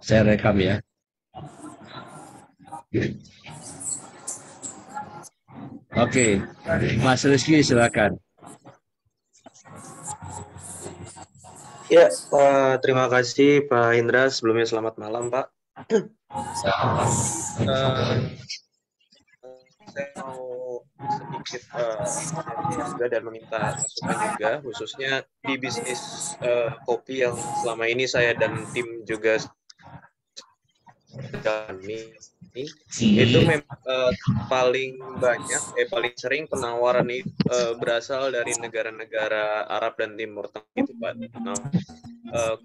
Saya rekam ya. Oke, Mas Rizky silakan. Ya, terima kasih Pak Indra. Sebelumnya selamat malam, Pak. Eh, saya mau sedikit sharing juga dan meminta masukan juga, khususnya di bisnis kopi yang selama ini saya dan tim juga dalami. Itu memang paling banyak, paling sering penawaran itu berasal dari negara-negara Arab dan Timur Tengah itu, Pak. Nah,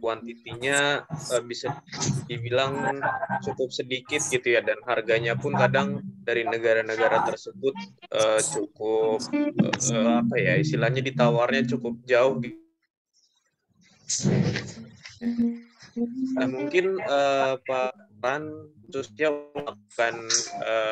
kuantitinya bisa dibilang cukup sedikit gitu ya, dan harganya pun kadang dari negara-negara tersebut cukup apa ya, istilahnya ditawarnya cukup jauh gitu. Nah, mungkin Pak Ran khususnya melakukan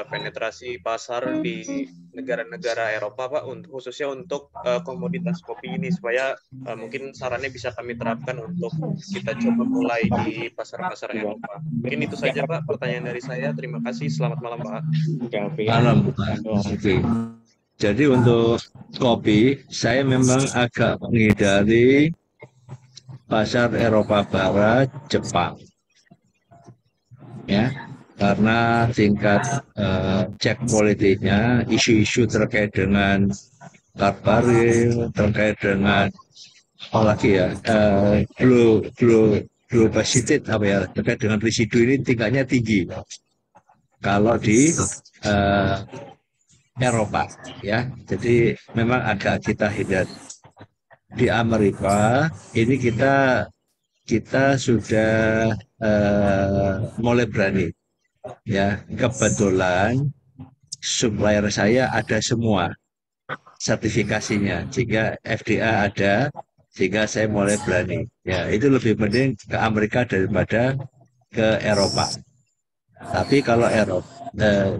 penetrasi pasar di negara-negara Eropa, Pak, untuk khususnya untuk komoditas kopi ini, supaya mungkin sarannya bisa kami terapkan untuk kita coba mulai di pasar-pasar Eropa. Mungkin itu saja, Pak, pertanyaan dari saya. Terima kasih. Selamat malam, Pak. Malam. Oke. Jadi untuk kopi, saya memang agak menghindari pasar Eropa Barat, Jepang, ya, karena tingkat cek politiknya, isu-isu terkait dengan karbaril, terkait dengan apalagi ya, globalisity apa ya, terkait dengan residu ini tingkatnya tinggi. Kalau di eh, Eropa, ya, jadi memang agak kita hindari. Di Amerika ini kita sudah mulai berani, ya, kebetulan supplier saya ada semua sertifikasinya, jika FDA ada, sehingga saya mulai berani, ya, itu lebih penting ke Amerika daripada ke Eropa. Tapi kalau Eropa,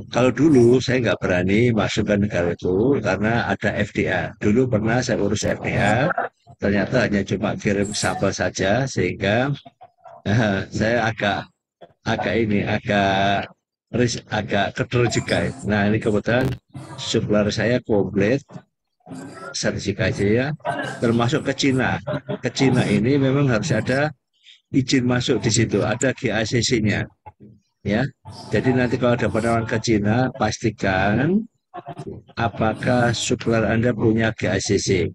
kalau dulu saya nggak berani masuk ke negara itu karena ada FDA. Dulu pernah saya urus FDA, ternyata hanya cuma kirim sampel saja, sehingga saya agak agak ini agak kedel juga. Nah, ini kebetulan supplier saya komplit sertifikasinya, termasuk ke Cina. Ke Cina ini memang harus ada izin masuk di situ, ada GACC-nya, ya. Jadi nanti kalau ada penawaran ke Cina, pastikan apakah supplier Anda punya GACC.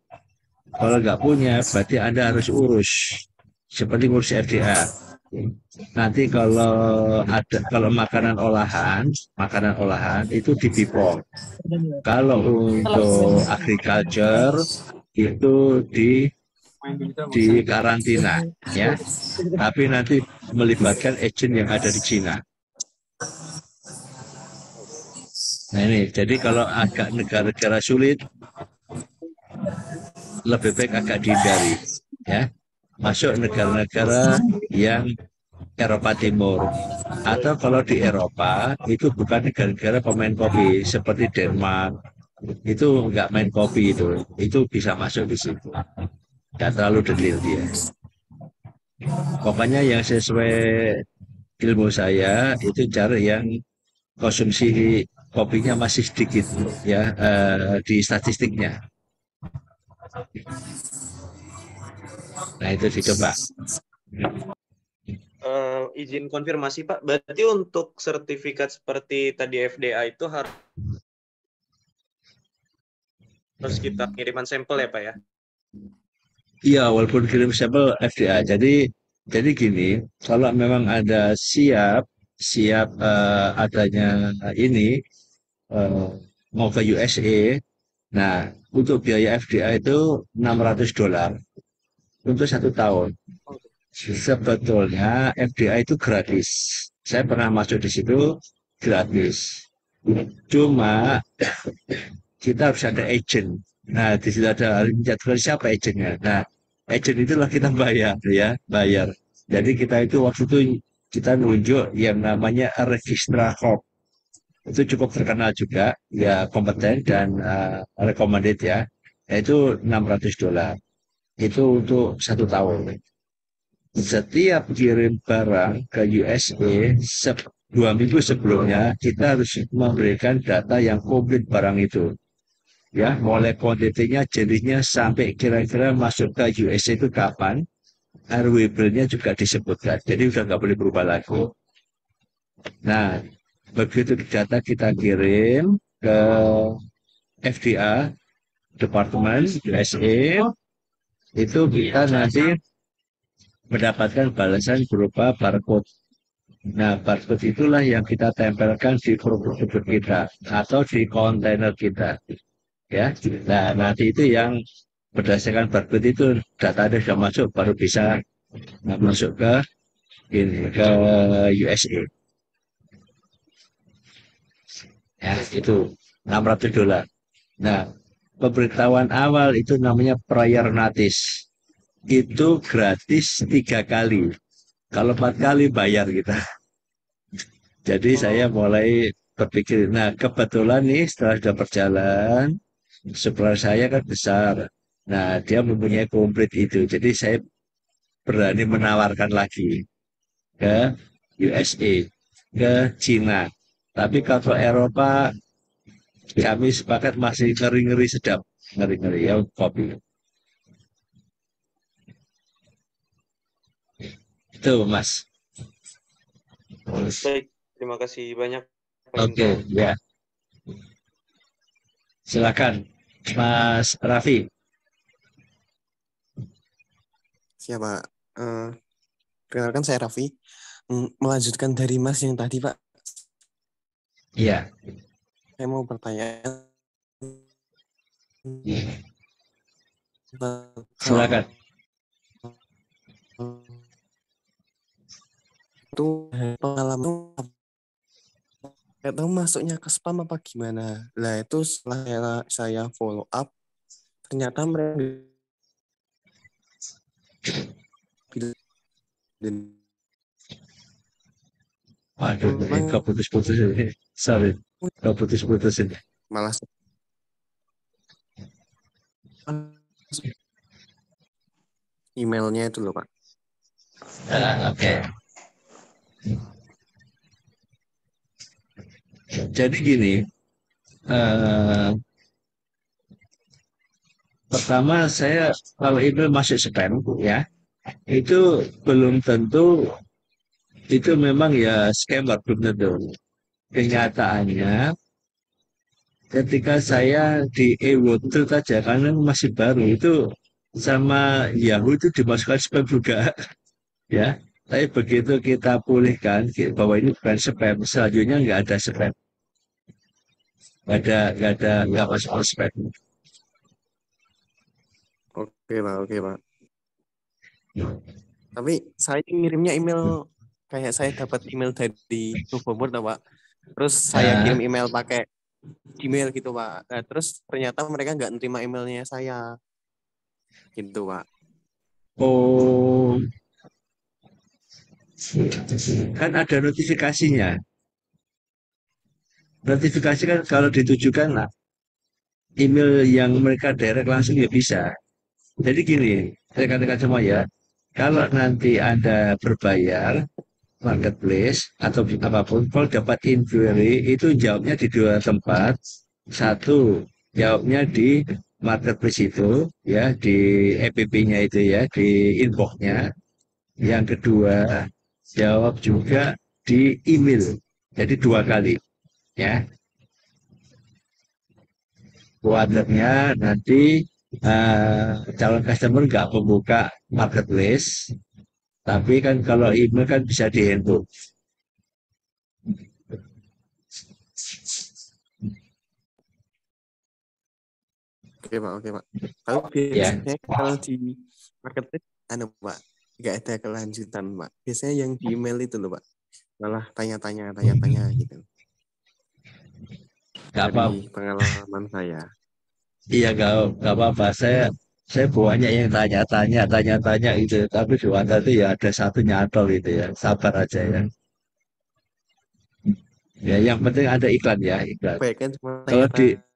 Kalau nggak punya, berarti Anda harus urus seperti ngurus FDA. Nanti kalau makanan olahan itu di Bipom. Kalau untuk agriculture itu di karantina, ya. Tapi nanti melibatkan agent yang ada di Cina. Nah ini, jadi kalau agak negara-negara sulit, lebih baik agak dihindari, ya. Masuk negara-negara yang Eropa Timur. Atau kalau di Eropa, itu bukan negara-negara pemain kopi, seperti Denmark, itu nggak main kopi itu bisa masuk di situ. Nggak terlalu detail dia. Pokoknya yang sesuai ilmu saya, itu cari yang konsumsi kopinya masih sedikit, ya, di statistiknya. Nah itu dicoba. Izin konfirmasi, Pak. Berarti untuk sertifikat seperti tadi FDA itu harus kita kiriman sampel ya, Pak ya? Iya, walaupun kirim sampel FDA. Jadi gini, kalau memang ada siap siap adanya ini, eh, mau ke USA, nah untuk biaya FDA itu $600 untuk 1 tahun. Sebetulnya FDA itu gratis. Saya pernah masuk di situ gratis. Cuma kita harus ada agent. Nah, di situ ada jadwal siapa agentnya. Nah, agent itulah kita bayar, ya, bayar. Jadi kita itu waktu itu kita nunjuk yang namanya registrar corp. Itu cukup terkenal juga, ya, kompeten dan recommended, ya. Itu $600. Itu untuk 1 tahun. setiap kirim barang ke USA 2 minggu sebelumnya kita harus memberikan data yang komplit barang itu, ya, mulai kuantitinya, jenisnya, sampai kira-kira masuk ke USA itu kapan, RW-nya juga disebutkan, jadi udah nggak boleh berubah lagi. Nah, begitu data kita kirim ke FDA, Departemen USA, itu kita nanti mendapatkan balasan berupa barcode. Nah, barcode itulah yang kita tempelkan di produk kita atau di kontainer kita. Ya, nah nanti itu yang berdasarkan barcode itu data ada sudah masuk baru bisa masuk ke ke USA. Ya, itu $600. Nah, pemberitahuan awal itu namanya prior notice. Itu gratis 3 kali. Kalau 4 kali bayar kita. Jadi saya Oh, mulai berpikir, nah kebetulan nih setelah sudah berjalan, supplier saya kan besar. Nah, dia mempunyai komplit itu. Jadi saya berani menawarkan lagi ke USA, ke Cina. Tapi kalau Eropa, kami sepakat masih ngeri-ngeri sedap. Ngeri-ngeri ya, kopi. Itu, Mas. baik. Terima kasih banyak Pak Indra. Oke, ya. Silakan, Mas Raffi. Siapa? Eh, Perkenalkan saya Raffi. Melanjutkan dari Mas yang tadi, Pak. Iya, Saya mau bertanya silakan. soal itu pengalaman atau masuknya ke spam apa gimana? Lah itu setelah saya follow up, ternyata mereka bilang Waduh, ini keputus-putus ini. Sorry, keputus-putus ini. malah emailnya itu loh, Pak. Oke. Jadi gini, eh, pertama saya kalau email masuk spam ya, itu belum tentu itu memang ya scammer, belum tentu. Kenyataannya ketika saya di e-water saja karena masih baru itu sama Yahoo itu dimasukkan spam juga ya. Tapi begitu kita pulihkan bahwa ini bukan spam, selanjutnya nggak ada spam, nggak masuk spam. Oke, Pak. Oke, Pak. Tapi saya ngirimnya email kayak saya dapat email dari GoForward, Pak. Terus saya kirim Nah, email pakai Gmail gitu, Pak. Nah, terus ternyata mereka nggak nerima emailnya saya. Gitu, Pak. oh, kan ada notifikasinya. Notifikasi kan kalau ditujukan lah, email yang mereka direct langsung ya bisa. Jadi gini, rekan-rekan semua ya, kalau nanti Anda berbayar marketplace atau apapun, kalau dapat inquiry itu jawabnya di 2 tempat. Satu, jawabnya di marketplace itu, ya, di app-nya itu ya, di inbox-nya. Yang kedua, jawab juga di email. Jadi 2 kali, ya. Kuadernya nanti calon customer nggak membuka marketplace, tapi kan kalau email kan bisa dihandle. Oke, Pak. Oke, Pak. Kalau Ya. biasanya kalau di marketplace, Pak, nggak ada kelanjutan, Pak. Biasanya yang di email itu loh, Pak. Malah tanya-tanya gitu. Nggak apa, Dari pengalaman saya. iya nggak apa-apa. Saya banyak yang tanya-tanya itu, tapi di WhatsApp itu ya ada satu nyantol itu ya. Sabar aja ya. Ya, yang penting ada iklan ya, iklan. Kebanyakan cuma Kalau di tanya-tanya.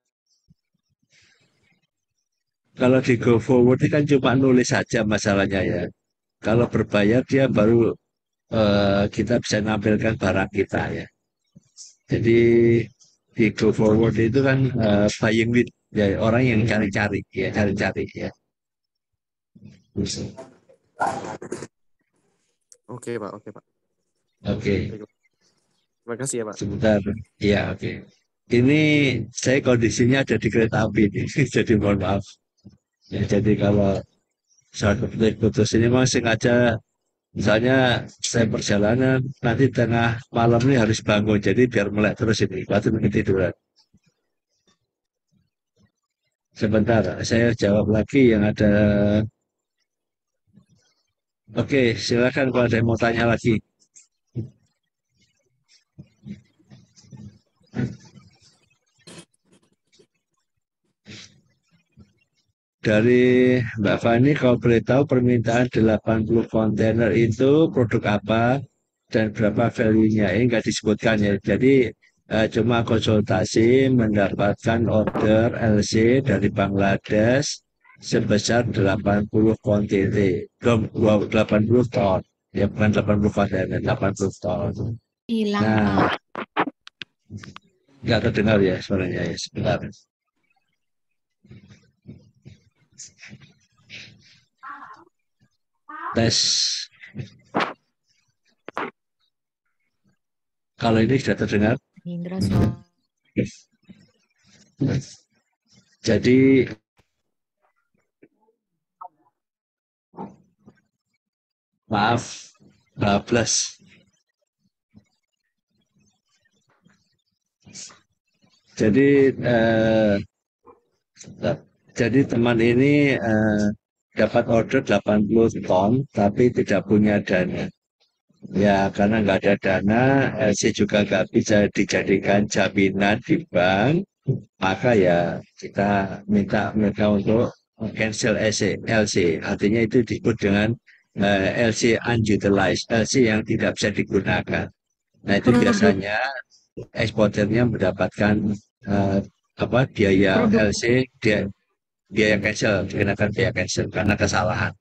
kalau di Go Forward ini kan cuma nulis saja masalahnya ya. Kalau berbayar dia baru kita bisa menampilkan barang kita ya. Jadi di go forward itu kan buying lead ya, orang yang cari-cari ya, cari-cari ya. Oke Pak, oke Pak. Oke, Terima kasih ya Pak. sebentar. Ya, oke. Ini saya kondisinya ada di kereta api nih, jadi mohon maaf. Ya, jadi kalau saat putus ini memang sengaja, misalnya saya perjalanan nanti tengah malam ini harus bangun, jadi biar melek terus ini, waktu tiduran. Sebentar, saya jawab lagi yang ada. Oke, silakan kalau ada yang mau tanya lagi. Dari Mbak Fani, kalau boleh tahu permintaan 80 kontainer itu produk apa dan berapa value-nya? Ini nggak disebutkan ya. Jadi cuma konsultasi mendapatkan order LC dari Bangladesh sebesar 80 kontainer, 80 ton. Ya bukan 80 kontainer, 80 ton. Hilang, Nah, Pak. nggak terdengar ya suaranya ya, sebentar. Tes. Kalau ini sudah terdengar. Indra suara. Jadi maaf, bablas. Jadi jadi teman ini dapat order 80 ton tapi tidak punya dana. Ya karena nggak ada dana, LC juga nggak bisa dijadikan jaminan di bank, maka ya kita minta mereka untuk cancel LC. Artinya itu disebut dengan LC unutilized, LC yang tidak bisa digunakan. Nah itu Produk, biasanya eksporternya mendapatkan eh, biaya produk, LC, biaya cancel, dikenakan biaya cancel karena kesalahan.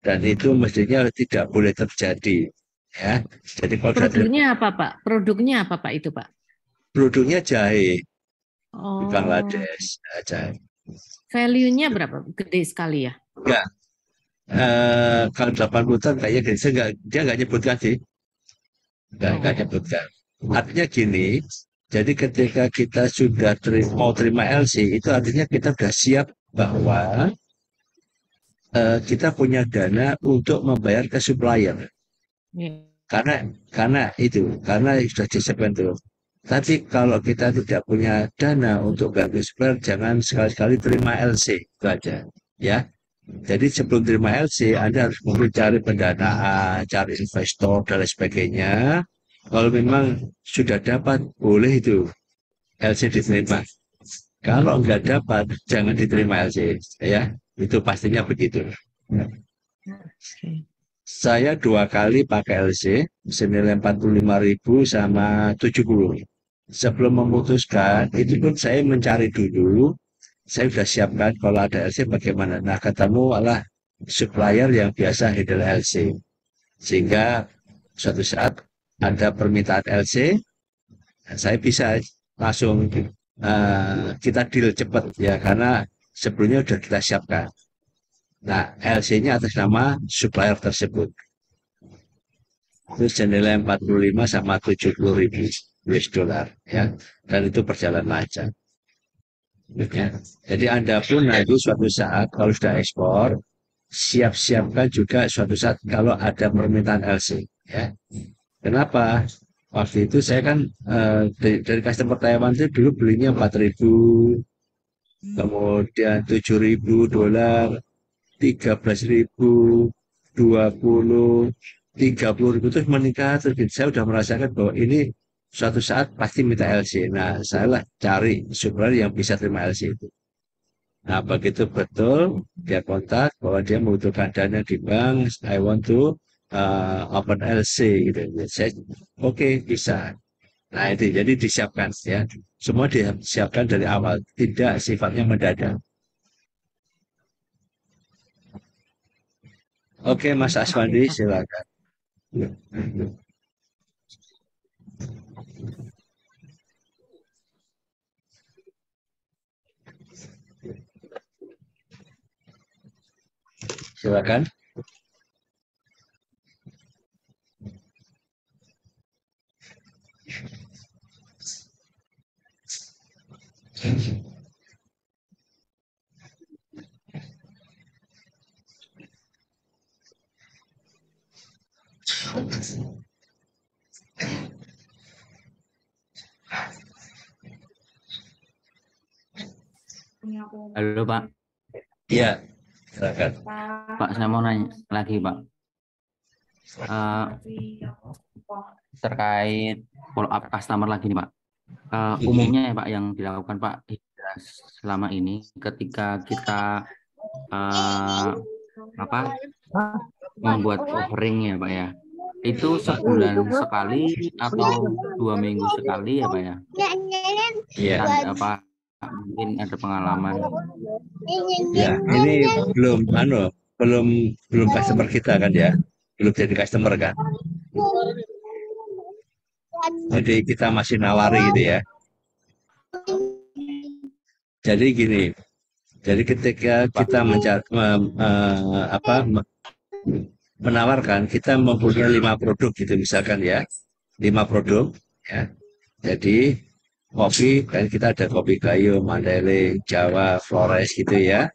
Dan itu mestinya tidak boleh terjadi. Ya, jadi kalau sudah produknya apa, Pak? Produknya apa, Pak, itu, Pak? produknya jahe di Oh, Bangladesh, jahe. value-nya berapa? Gede sekali ya? Enggak, kalau 80 ton kayaknya gini, dia nggak nyebutkan sih, nggak Oh, nyebutkan. Artinya gini, jadi ketika kita sudah mau terima LC, itu artinya kita sudah siap bahwa kita punya dana untuk membayar ke supplier. iya. Karena sudah disiapkan itu. Tapi kalau kita tidak punya dana untuk ganti supplier, jangan sekali-kali terima LC, itu aja. Ya, jadi sebelum terima LC, Anda harus mungkin cari pendanaan, cari investor dan lain sebagainya. Kalau memang sudah dapat, boleh itu LC diterima. Kalau nggak dapat, jangan diterima LC. Ya, itu pastinya begitu. Oke. Saya 2 kali pakai LC, senilai 45.000 sama 70. Sebelum memutuskan, itu pun saya mencari dulu, saya sudah siapkan kalau ada LC bagaimana. Nah, ketemu adalah supplier yang biasa handle LC. Sehingga suatu saat ada permintaan LC, saya bisa langsung kita deal cepat ya, karena sebelumnya sudah kita siapkan. Nah, LC-nya atas nama supplier tersebut. Itu senilai 45 sama 70.000 US dollar ya, dan itu berjalan lancar ya. Jadi Anda pun nanti suatu saat kalau sudah ekspor, siap-siapkan juga suatu saat kalau ada permintaan LC ya. Kenapa? Waktu itu saya kan dari customer Taiwan itu dulu belinya 4.000, kemudian 7.000 dolar, 13.000, 20, 30.000 terus meningkat terus gitu. Saya sudah merasakan bahwa ini suatu saat pasti minta LC. Nah, saya lah cari supplier yang bisa terima LC itu. Nah, begitu betul dia kontak bahwa dia membutuhkan dana di bank, I want to open LC gitu. Saya oke, bisa. Nah, itu jadi disiapkan ya. Semua disiapkan dari awal, tidak sifatnya mendadak. Oke, Mas Aswandi, silakan. Silakan. Halo Pak, Iya, silakan. Pak saya mau nanya lagi Pak. Eh, terkait follow up customer lagi nih Pak. Umumnya ya Pak yang dilakukan Pak Hidra selama ini ketika kita apa membuat offering ya Pak ya, itu sebulan sekali atau 2 minggu sekali ya Pak ya? Iya. Apa mungkin ada pengalaman? Ya, ini belum customer kita kan ya, belum jadi customer kan. Jadi kita masih nawari gitu ya. Jadi gini, jadi ketika kita menawarkan, kita mempunyai 5 produk gitu misalkan ya, 5 produk ya. Jadi kopi, kan kita ada kopi kayu, Mandailing, Jawa, Flores gitu ya.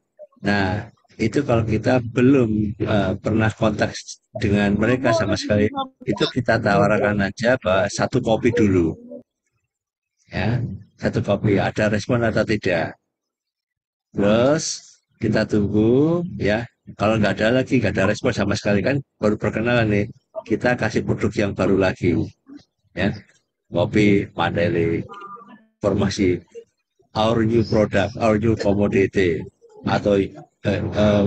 Nah, itu kalau kita belum pernah kontak dengan mereka sama sekali, itu kita tawarkan aja satu kopi dulu. Ya, satu kopi, ada respon atau tidak. Terus kita tunggu ya. Kalau nggak ada lagi, nggak ada respon sama sekali kan, baru perkenalan nih. Kita kasih produk yang baru lagi. Ya, kopi, Mandailing, informasi our new product, our new commodity, atau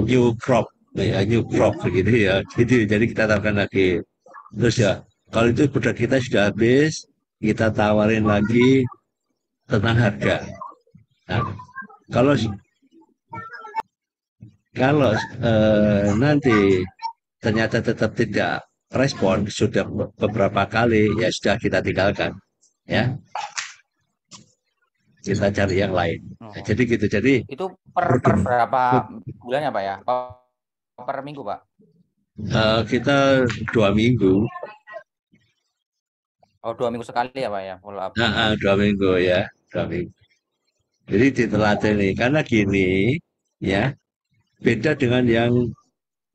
new crop, ya, new crop begitu ya. Gitu. Jadi kita tawarkan lagi. Terus ya, kalau itu produk kita sudah habis, kita tawarin lagi tentang harga. Nah, kalau kalau nanti ternyata tetap tidak respon, sudah beberapa kali, ya sudah kita tinggalkan. Ya, kita cari yang lain. Oh, Jadi gitu. Jadi itu per berapa bulan ya Pak ya? Per minggu Pak? kita 2 minggu. Oh 2 minggu sekali ya Pak ya follow up? 2 minggu ya, 2 minggu. Jadi diteladani karena gini ya, beda dengan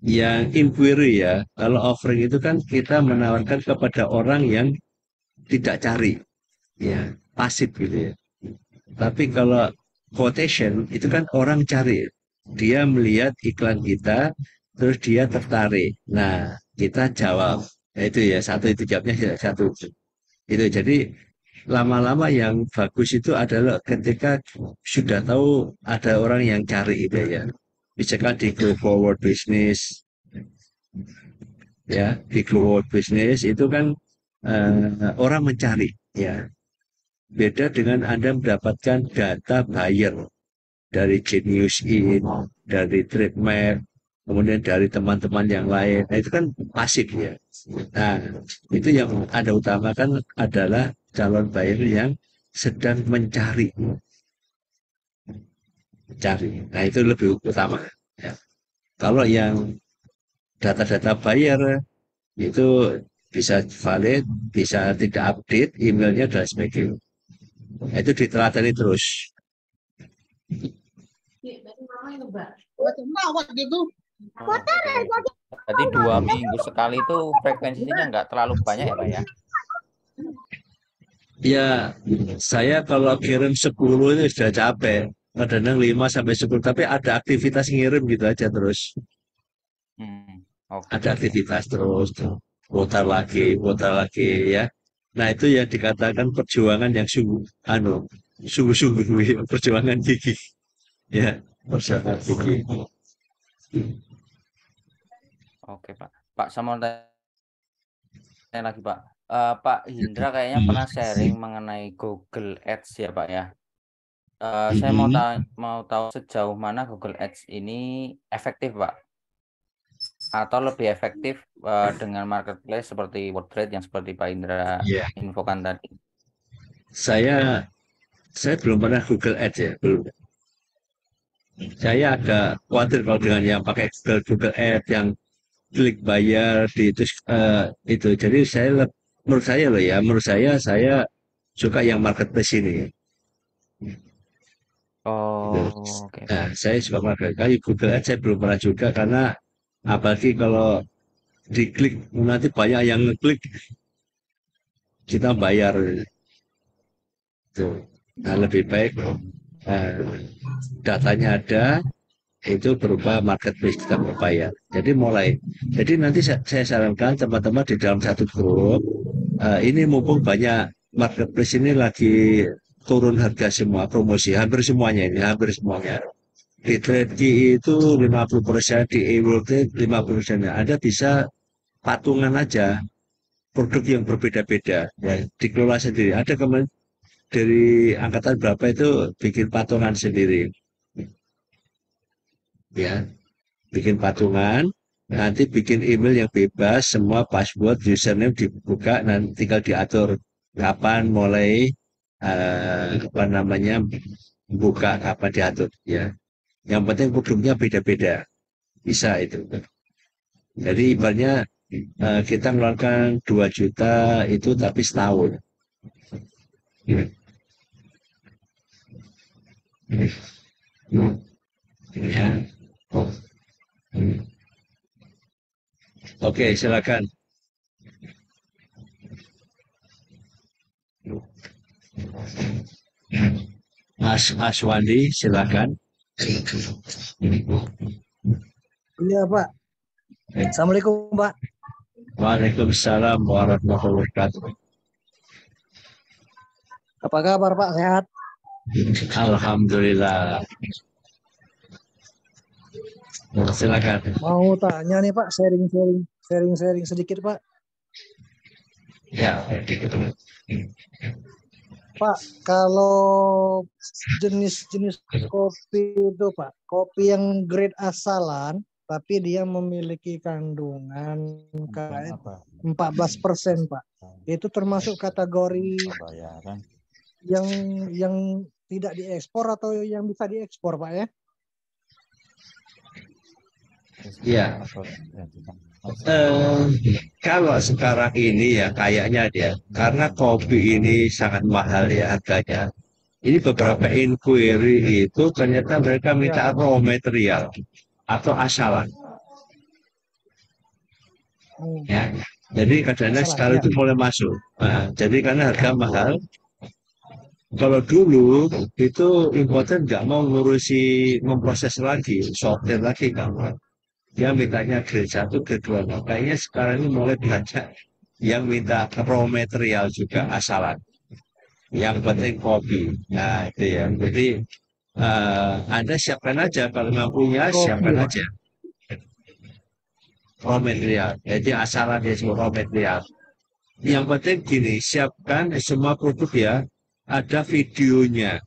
yang inquiry ya. Kalau offering itu kan kita menawarkan kepada orang yang tidak cari, ya, pasif gitu ya. Tapi kalau quotation itu kan orang cari, dia melihat iklan kita, terus dia tertarik. Nah, kita jawab. Nah, itu ya satu, itu jawabnya satu. Itu jadi lama-lama yang bagus itu adalah ketika sudah tahu ada orang yang cari itu ya. Misalkan di Go Forward Business, ya, di Go Forward Business itu kan orang mencari, ya. Beda dengan Anda mendapatkan data buyer dari Genius In, dari Tripmap, kemudian dari teman-teman yang lain. Nah, itu kan pasif ya. Nah, itu yang Anda utamakan adalah calon buyer yang sedang mencari. Nah, itu lebih utama. Ya. Kalau yang data-data buyer itu bisa valid, bisa tidak update, emailnya dan sebagainya. Nah, itu diteladani terus. Berarti 2 minggu sekali itu frekuensinya nggak terlalu banyak ya Pak ya? Ya, saya kalau kirim 10 itu sudah capek. Kadang-kadang 5 sampai 10, tapi ada aktivitas ngirim gitu aja terus. Oke. Ada aktivitas terus, putar lagi ya. Nah, itu yang dikatakan perjuangan yang sungguh-sungguh perjuangan gigi. Ya, perjuangan gigi. Oke Pak. Pak saya mau tanya lagi Pak. Pak Hindra kayaknya pernah sharing mengenai Google Ads ya Pak ya. Saya mau tahu sejauh mana Google Ads ini efektif Pak. atau lebih efektif dengan marketplace seperti WordPress yang seperti Pak Indra Iya. infokan tadi? Saya belum pernah Google Ads ya, belum. Saya agak khawatir kalau dengan yang pakai Google Ads yang klik bayar di itu. Jadi menurut saya suka yang marketplace ini. Oh, oke. Nah, saya suka marketplace. Kayak Google Ads saya belum pernah juga karena apalagi kalau diklik nanti banyak yang ngeklik kita bayar itu. Nah, lebih baik eh, datanya ada itu berupa marketplace kita berbayar. Jadi nanti saya sarankan teman-teman di dalam satu grup ini mumpung banyak marketplace ini lagi turun harga semua promosi hampir semuanya. Di Trade itu 50%, di eWorld 50%. Ada bisa patungan aja produk yang berbeda-beda ya dikelola sendiri. Ada kemarin dari angkatan berapa itu bikin patungan sendiri ya, bikin patungan, nanti bikin email yang bebas, semua password, username dibuka, nanti tinggal diatur kapan mulai apa namanya buka, kapan diatur ya. Yang penting produknya beda-beda, bisa itu. Jadi ibaratnya kita mengeluarkan 2 juta itu tapi setahun. Ya. Oke, silakan. Mas Wandi, silakan. Iya, Pak. Assalamualaikum, Pak. Waalaikumsalam warahmatullahi wabarakatuh. Apa kabar, Pak? Sehat? Alhamdulillah. Silakan. Mau tanya nih, Pak, sharing sedikit, Pak. Ya. Pak, kalau jenis-jenis kopi itu, Pak, kopi yang grade asalan, tapi dia memiliki kandungan kayak 14%, Pak. Itu termasuk kategori yang tidak diekspor atau yang bisa diekspor, Pak ya? Ya. Kalau sekarang ini ya kayaknya dia karena kopi ini sangat mahal ya harganya. Ini beberapa inquiry itu ternyata mereka minta raw material atau asalan. Ya. Jadi kadang-kadang sekarang itu mulai masuk. Nah, jadi karena harga mahal. Kalau dulu itu importer nggak mau ngurusi memproses lagi, sortir lagi kan. Dia mintanya grade 1, grade 2. Nah, kayaknya sekarang ini mulai banyak yang minta raw material juga asalan. Yang penting kopi. Nah, itu ya. Jadi Anda siapkan aja kalau mampunya siapkan aja raw material. Jadi asalan dia semua raw material. Yang penting gini, siapkan semua produk ya, ada videonya.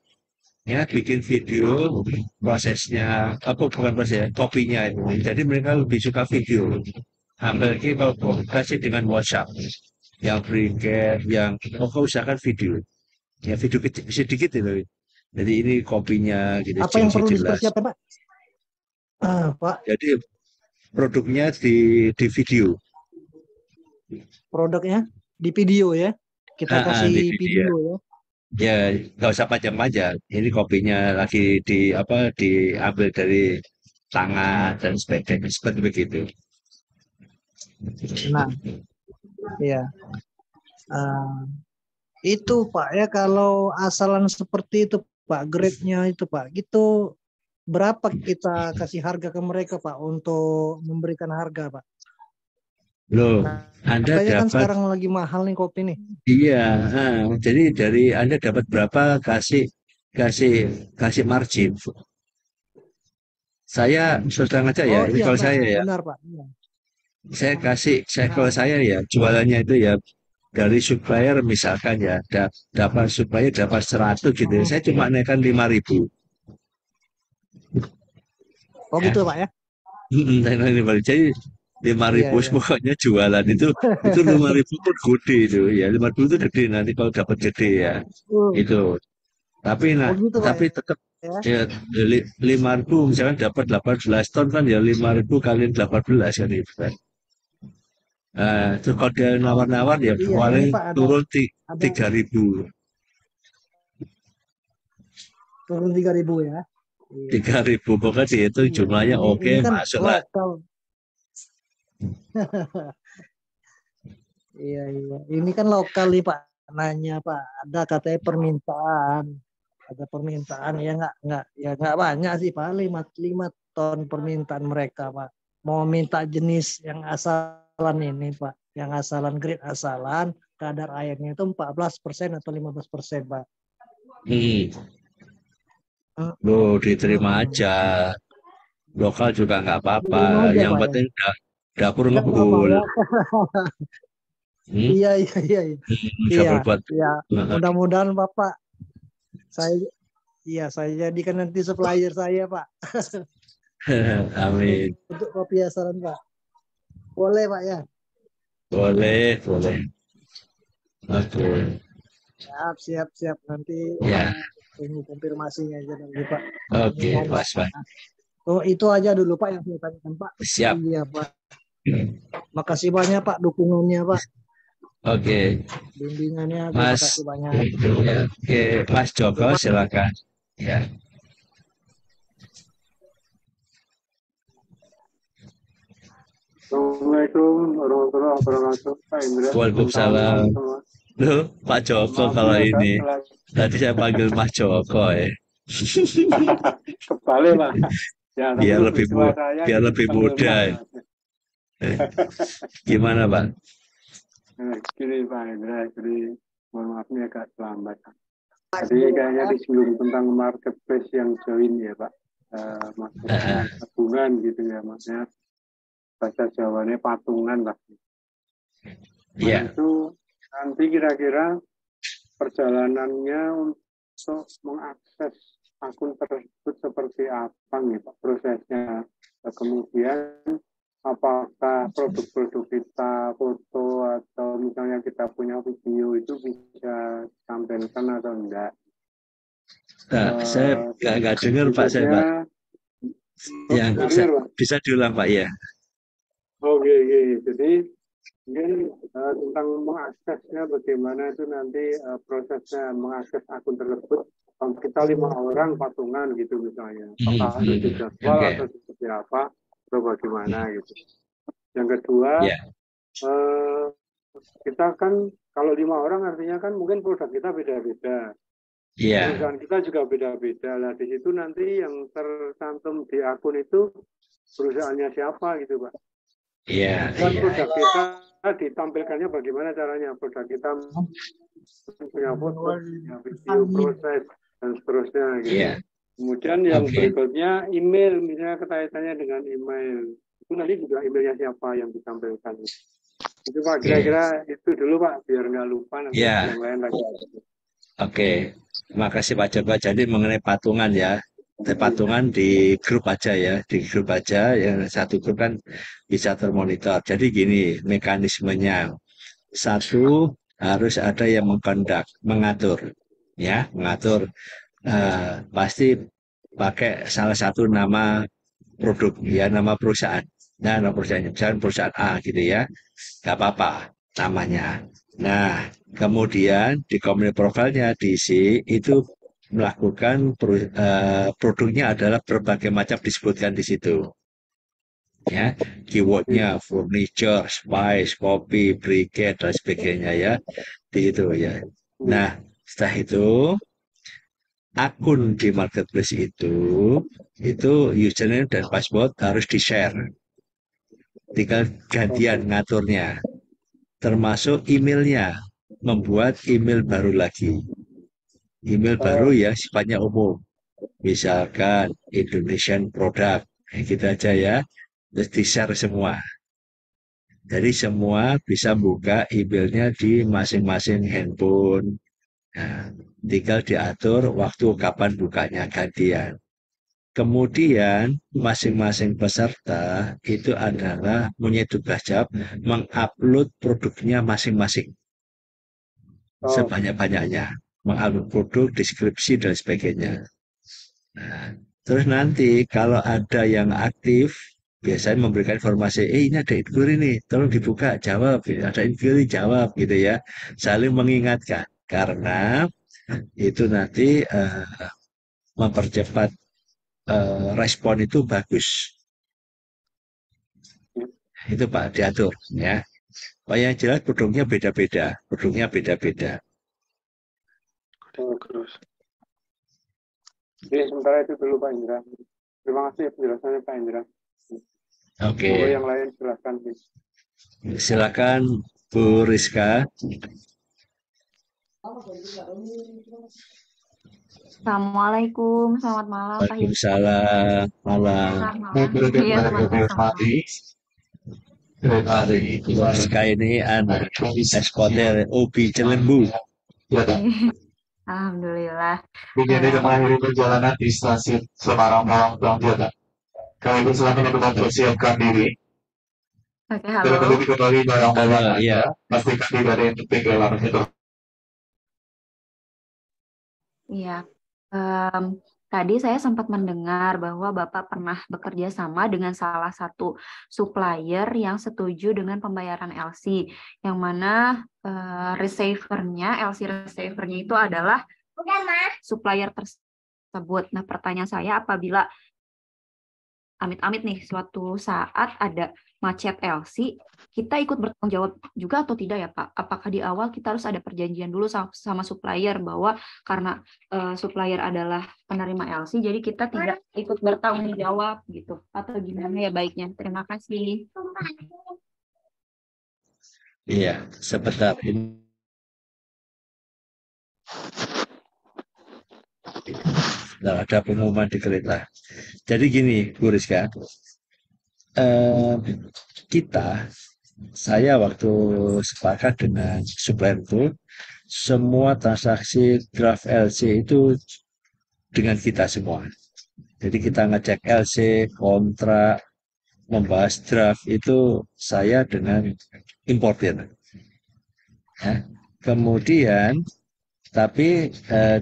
Ya, bikin video prosesnya, apa bukan prosesnya, kopinya itu. Jadi mereka lebih suka video. Apalagi kalau komunikasi dengan WhatsApp, yang berikan, yang usahakan video. Ya video kecil, sedikit itu. Jadi ini kopinya gitu. Apa yang perlu jelas. dipersiapkan, Pak? Pak. Jadi produknya di video. Produknya di video ya. Kita kasih di video ya. Ya nggak usah panjang-panjang. Ini kopinya lagi diambil dari tangan dan sebagainya seperti begitu. Nah, ya. Itu Pak ya kalau asalan seperti itu Pak, grade-nya itu Pak, gitu berapa kita kasih harga ke mereka Pak untuk memberikan harga Pak? Loh, Anda Katanya kan dapat sekarang lagi mahal nih kopi nih. iya, jadi dari Anda dapat berapa kasih margin. Saya terang aja ya, ini Iya, kalau Pak, saya ya, benar Pak. Iya. kalau saya ya jualannya itu ya dari supplier misalkan ya dapat supplier dapat 100 gitu, saya cuma naikkan 5.000. Oh Ya. gitu Pak ya? Jadi 5.000 Iya, iya. pokoknya jualan itu 5.000 pun gede itu ya, 5.000 itu gede nanti kalau dapat gede ya Uh, itu. Tapi oh gitu Pak tapi tetap ya. ya 5.000 misalkan dapat 18 ton kan ya 5.000 kali 18 kan itu kan. Terus kalau dia nawar-nawar ya Iya, ini paling Pak turun ada 3.000. turun 3.000 ya. Iya. 3.000 pokoknya dihitung Iya, jumlahnya oke ini kan masuk lah. lokal. Iya, iya. Ini kan lokal nih Pak. Nanya Pak, ada katanya permintaan. Ada permintaan ya nggak banyak sih Pak. 5 ton permintaan mereka Pak. Mau minta jenis yang asalan ini Pak. Yang asalan grade asalan, kadar airnya itu 14% atau 15% Pak. Hmm. Hmm, Loh, diterima hmm. aja. Lokal juga nggak apa-apa. Diterima aja Yang Pak ya. penting dapur Nggak apa-apa ngebul. ya. Hmm? Iya, iya, iya, iya. Bisa Iya, berbuat. iya. Mudah-mudahan Bapak saya saya jadikan nanti supplier saya Pak Amin. untuk kopi asalan Pak. Boleh Pak ya. Boleh, boleh. Oke. Siap, siap, siap. Nanti Ya, tunggu konfirmasinya aja nanti Pak. oke, Mohon Mas. Pak. Oh, itu aja dulu Pak yang saya tanyakan Pak. Siap. Iya Pak. Makasih banyak Pak dukungannya Pak. Oke, Bimbingannya terima Mas. kasih banyak. Ya, oke, Mas Joko silakan. Ya, Assalamualaikum warahmatullahi wabarakatuh, Pak Indra. Waalaikumsalam. Teman-teman. Loh, Pak Joko Maaf kalau ini agak ini. telat. Tadi saya panggil Mas Joko ya. Kebalik Pak. Ya, tapi Biar lebih lebih tua saya biar jadi lebih panggil muda. Mas. Gimana, Pak? Gini Pak Indra, jadi mohon maaf ini agak terlambat. Tadi kayaknya disinggung tentang marketplace yang join ya Pak. Maksudnya tabungan gitu ya, maksudnya bahasa Jawanya patungan lah. Iya. Itu nanti kira-kira perjalanannya untuk mengakses akun tersebut seperti apa nih Pak prosesnya. Kemudian apakah produk-produk kita, foto atau misalnya kita punya video itu bisa tampilkan atau enggak? Nah, saya nggak dengar Pak saya Pak. Ya, bisa diulang Pak ya. Oke. Jadi mungkin tentang mengaksesnya bagaimana itu nanti prosesnya mengakses akun tersebut. Kalau kita 5 orang patungan gitu misalnya, apakah ada jadwal atau seperti apa atau bagaimana gitu. Yang kedua, kita kan kalau 5 orang artinya kan mungkin produk kita beda-beda. Perusahaan kita juga beda-beda. Nah di situ nanti yang tercantum di akun itu perusahaannya siapa gitu Pak. Dan produk kita ditampilkannya bagaimana caranya, produk kita punya foto, punya video, proses dan seterusnya gitu. Kemudian yang berikutnya email, misalnya kaitannya dengan email, itu nanti juga emailnya siapa yang ditampilkan. Itu Pak, kira-kira itu dulu Pak, biar nggak lupa nanti yang lain lagi. Oke, makasih Pak Joko. Jadi mengenai patungan ya, patungan di grup aja ya, di grup aja yang satu grup kan bisa termonitor. Jadi gini mekanismenya, satu harus ada yang mengatur, ya, mengatur pasti pakai salah satu nama produk, ya, nama perusahaan. Nah, nama perusahaannya, misalnya perusahaan A gitu ya, nggak apa-apa namanya. Nah, kemudian di community profile-nya diisi itu melakukan produknya adalah berbagai macam disebutkan di situ. Ya, keywordnya furniture, spice, kopi, briquette dan sebagainya ya, di itu ya. Nah, setelah itu akun di marketplace itu username dan password harus di-share. Tinggal gantian ngaturnya. Termasuk emailnya, membuat email baru lagi. Email baru ya sifatnya umum. Misalkan Indonesian Product, gitu aja ya. Terus di-share semua. Jadi semua bisa buka emailnya di masing-masing handphone. Nah, tinggal diatur waktu kapan bukanya gantian. Kemudian masing-masing peserta itu adalah punya tugas jawab mengupload produknya masing-masing sebanyak-banyaknya, mengupload produk, deskripsi dan sebagainya. Nah, terus nanti kalau ada yang aktif, biasanya memberikan informasi, ini ada inquiry nih, tolong dibuka, jawab. Ada inquiry, jawab gitu ya. Saling mengingatkan, karena itu nanti mempercepat respon itu bagus. Itu Pak, diatur ya. Pak, yang jelas produknya beda-beda. Produknya beda-beda. Terus. Jadi sementara itu dulu Pak Indra. Terima kasih penjelasannya Pak Indra. Oke. Monggo yang lain silakan. Silakan Bu Rizka. Assalamualaikum, selamat malam Pak Indra. Waalaikumsalam. Malam. Iya, sama-sama. Rizka ini anak eksportir ubi Cilembu. Alhamdulillah. Begini mengakhiri perjalanan di stasiun Semarang Malang Bangkota. Kami persilakan untuk mempersiapkan diri. Oke, halo. Terlebih kembali barang-barang Iya. pastikan tidak ada yang ketinggalan itu. Iya. Tadi saya sempat mendengar bahwa Bapak pernah bekerja sama dengan salah satu supplier yang setuju dengan pembayaran LC, yang mana receiver-nya, LC receiver-nya itu adalah supplier tersebut. Nah, pertanyaan saya, apabila amit-amit nih suatu saat ada macet LC, kita ikut bertanggung jawab juga atau tidak ya Pak? Apakah di awal kita harus ada perjanjian dulu sama supplier bahwa karena supplier adalah penerima LC, jadi kita tidak ikut bertanggung jawab gitu? Atau gimana ya baiknya? Terima kasih. Iya, sebentar. Nah, ada pengumuman di kereta. Jadi gini, Bu Rizka, saya waktu sepakat dengan supplier itu, semua transaksi draft LC itu dengan kita semua. Jadi kita ngecek LC, kontrak, membahas draft itu saya dengan importer. Ya. Kemudian tapi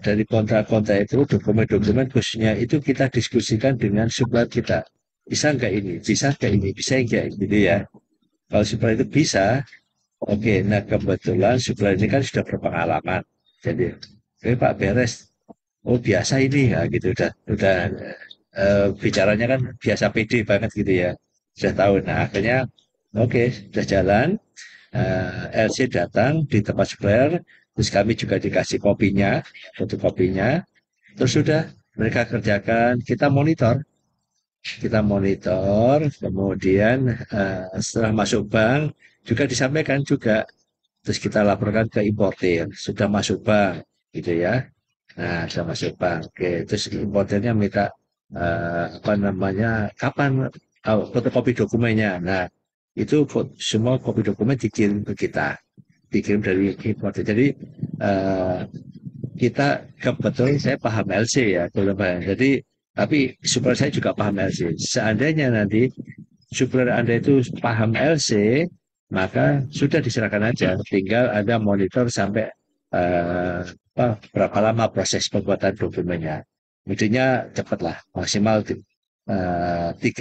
dari kontrak-kontrak itu, dokumen-dokumen khususnya itu kita diskusikan dengan supplier kita. Bisa nggak ini? Bisa nggak ini? Bisa nggak? Gitu ya. Kalau supplier itu bisa, oke. Nah, kebetulan supplier ini kan sudah berpengalaman. Jadi, Pak beres. Oh, biasa ini ya gitu. Udah bicaranya kan biasa pede banget gitu ya. Sudah tahu. Nah, akhirnya oke, sudah jalan. LC datang di tempat supplier, terus kami juga dikasih kopinya, fotokopinya, terus sudah mereka kerjakan, kita monitor, kemudian setelah masuk bank juga disampaikan juga, terus kita laporkan ke importer, sudah masuk bank, gitu ya. Nah, sudah masuk bank, oke, terus importernya minta kapan fotokopi dokumennya. Nah, itu semua kopi dokumen dikirim ke kita, dikirim dari importer. Jadi kita kebetulan saya paham LC ya, jadi tapi supplier saya juga paham LC. Seandainya nanti supplier Anda itu paham LC, maka sudah diserahkan aja, tinggal ada monitor sampai berapa lama proses pembuatan dokumennya. Intinya cepatlah, maksimal 3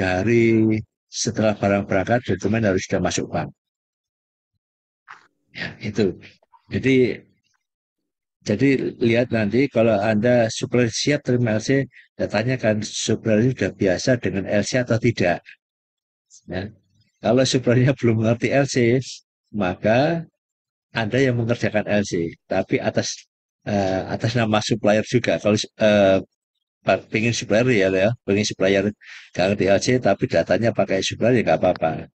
hari setelah barang berangkat, dokumen harus sudah masuk bank. Ya, itu. Jadi lihat nanti kalau Anda supplier siap terima LC, tanyakan supplier sudah biasa dengan LC atau tidak. Ya. Kalau suppliernya belum mengerti LC, maka Anda yang mengerjakan LC, tapi atas nama supplier juga. Kalau pengen supplier pengen supplier nggak ngerti LC tapi datanya pakai supplier ya nggak apa-apa.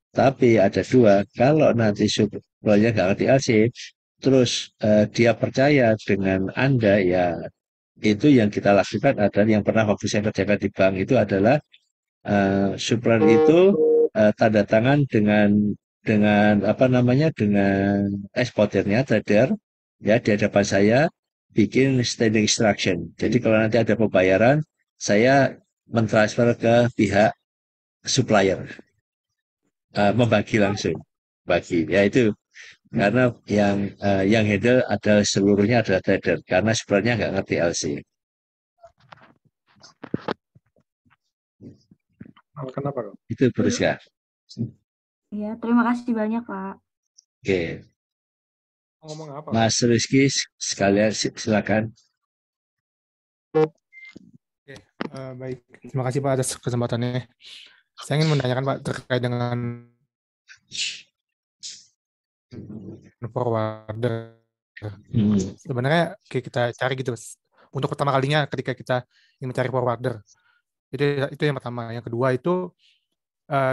Tapi ada dua, kalau nanti suppliernya nggak ngerti LC, terus dia percaya dengan Anda, ya itu yang kita lakukan adalah yang pernah waktu saya kerjakan di bank itu adalah supplier itu tanda tangan dengan eksporternya, trader ya, di hadapan saya bikin standing instruction. Jadi kalau nanti ada pembayaran, saya mentransfer ke pihak supplier, membagi langsung, bagi. Ya itu karena yang handle adalah seluruhnya adalah trader karena sebenarnya nggak ngerti LC. Kenapa kok? Itu Bruska. Iya, terima kasih banyak, Pak. Oke, Ngomong apa? Mas Rizky sekalian silakan. Oke, baik. Terima kasih Pak atas kesempatannya. Saya ingin menanyakan Pak terkait dengan forwarder. Sebenarnya kita cari gitu untuk pertama kalinya ketika kita ingin mencari forwarder. Itu yang pertama. Yang kedua itu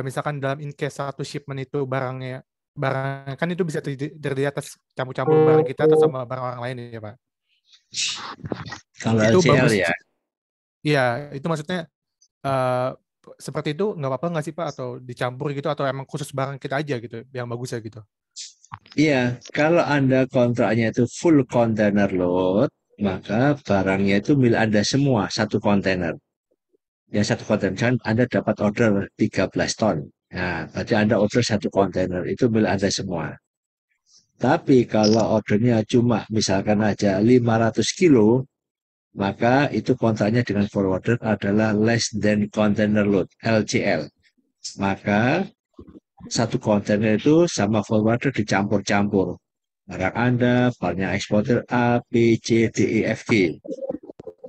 misalkan dalam in case satu shipment itu barang kan itu bisa terdiri atas campur-campur barang kita atau sama barang orang lain ya Pak. Kalau Itu LCL bagus ya. Iya, itu maksudnya seperti itu nggak apa-apa nggak sih Pak, atau dicampur gitu, atau emang khusus barang kita aja gitu yang bagus ya gitu? Iya, kalau Anda kontraknya itu full container load, maka barangnya itu milik Anda semua, satu kontainer. Ya, satu kontainer. Kan Anda dapat order 13 ton. Nah, berarti Anda order satu kontainer, itu milik Anda semua. Tapi kalau ordernya cuma misalkan aja 500 kilo, maka itu kontraknya dengan forwarder adalah less than container load, LCL. Maka satu kontainer itu sama forwarder dicampur-campur. Barang Anda, barangnya eksportir A, B, C, D, E, F, G.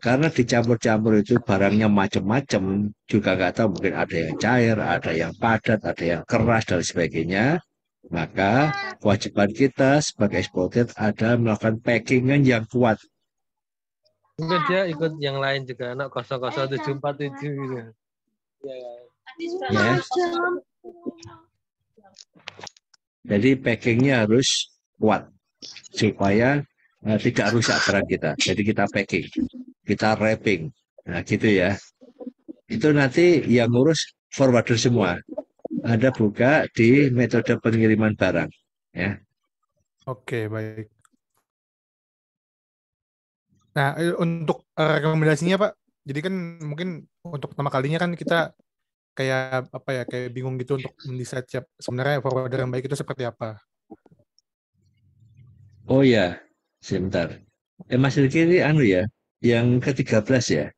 Karena dicampur-campur itu barangnya macam-macam, juga nggak tahu, mungkin ada yang cair, ada yang padat, ada yang keras, dan sebagainya. Maka kewajiban kita sebagai eksportir ada melakukan packingan yang kuat. Mungkin dia ikut yang lain juga, anak 00747 gitu. Ya. Jadi packingnya harus kuat supaya tidak rusak barang kita. Jadi kita packing, kita wrapping, nah gitu ya. Itu nanti yang ngurus forwarder semua. Ada buka di metode pengiriman barang, ya. Oke, baik. Nah, untuk rekomendasinya Pak, jadi kan mungkin untuk pertama kalinya kan kita kayak apa ya, kayak bingung gitu untuk mendesain sebenarnya forwarder yang baik itu seperti apa. Oh ya, sebentar. Mas Riki ini ya, yang ke-13 ya.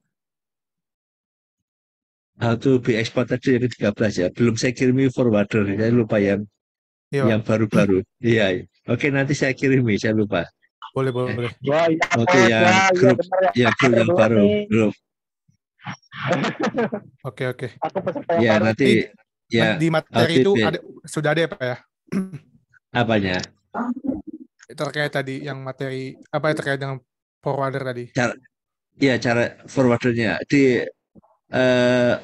How to be exported yang ke-13 ya. Belum saya kirimi forwarder, saya lupa yang baru-baru. Iya. Oke, nanti saya kirimi, saya lupa. Boleh. Oke, yang grup yang baru, grup. Oke. Ya, nanti ya di materi itu sudah ada ya Pak ya? Apanya? Terkait tadi yang materi apa terkait dengan forwarder tadi? Cara forwardernya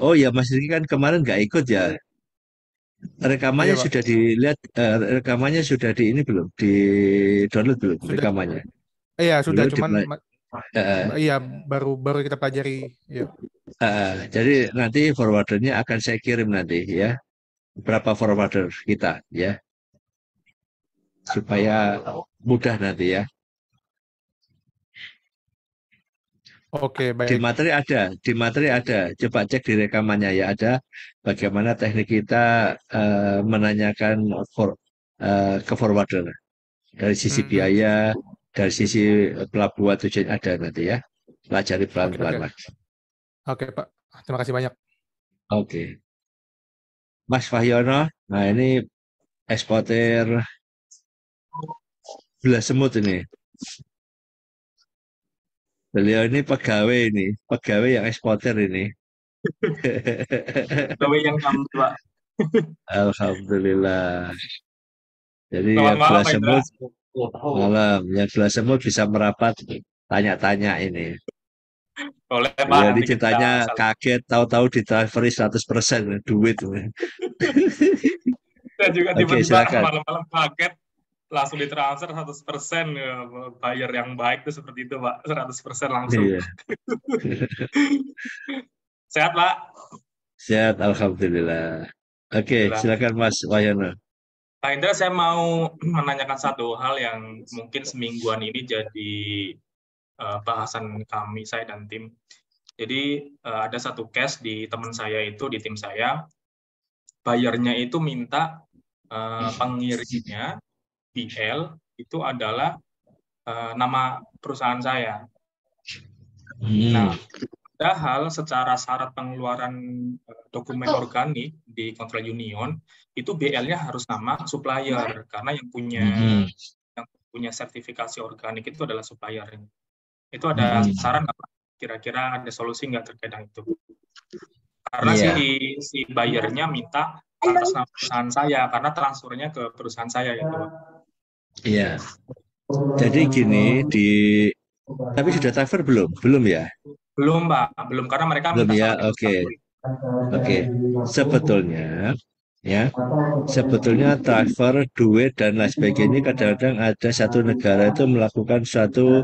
oh ya, Mas Riki kan kemarin nggak ikut ya. Rekamannya sudah dilihat, rekamannya sudah di ini belum? Di download belum rekamannya? Iya, sudah, Dulu cuman iya baru kita pelajari. Iya. Jadi nanti forwardernya akan saya kirim nanti ya. Berapa forwarder kita ya. Supaya mudah nanti ya. Oke, baik. Di materi ada. Coba cek di rekamannya ya, ada bagaimana teknik kita menanyakan ke forwarder. Dari sisi biaya, dari sisi pelabuhan tujuan ada nanti ya. Pelajari pelan-pelan. Oke, Pak. Terima kasih banyak. Oke. Mas Fahyono, nah ini eksportir gula semut ini. Beliau ini pegawai yang eksportir ini. Pegawai yang kami, Pak. Alhamdulillah. Jadi yang gula semut malam, yang gula semut bisa merapat tanya-tanya ini. Boleh Pak. Jadi ceritanya kaget, tahu-tahu ditransferi 100% duit. Saya juga tiba-tiba malam-malam kaget langsung ditransfer 100%, buyer yang baik itu seperti itu Pak, 100% langsung. Iya. Sehat Pak? Sehat, alhamdulillah. Oke, silakan Mas Wahyono. Pak Indra, saya mau menanyakan satu hal yang mungkin semingguan ini jadi bahasan kami, saya dan tim. Jadi ada satu case di teman saya itu, di tim saya, bayarnya itu minta pengirimnya BL itu adalah nama perusahaan saya. Nah, padahal secara syarat pengeluaran dokumen organik di kontrak union itu BL-nya harus nama supplier, karena yang punya sertifikasi organik itu adalah supplier. Itu ada saran apa? Kira-kira ada solusi nggak terkait dengan itu? Karena si buyernya minta atas nama perusahaan saya, karena transfernya ke perusahaan saya gitu. Iya. Jadi gini, tapi sudah transfer belum? Belum ya? Belum, Pak. Belum, karena mereka belum minta ya. sama Oke. Sebetulnya transfer duit dan lain sebagainya kadang-kadang ada satu negara itu melakukan suatu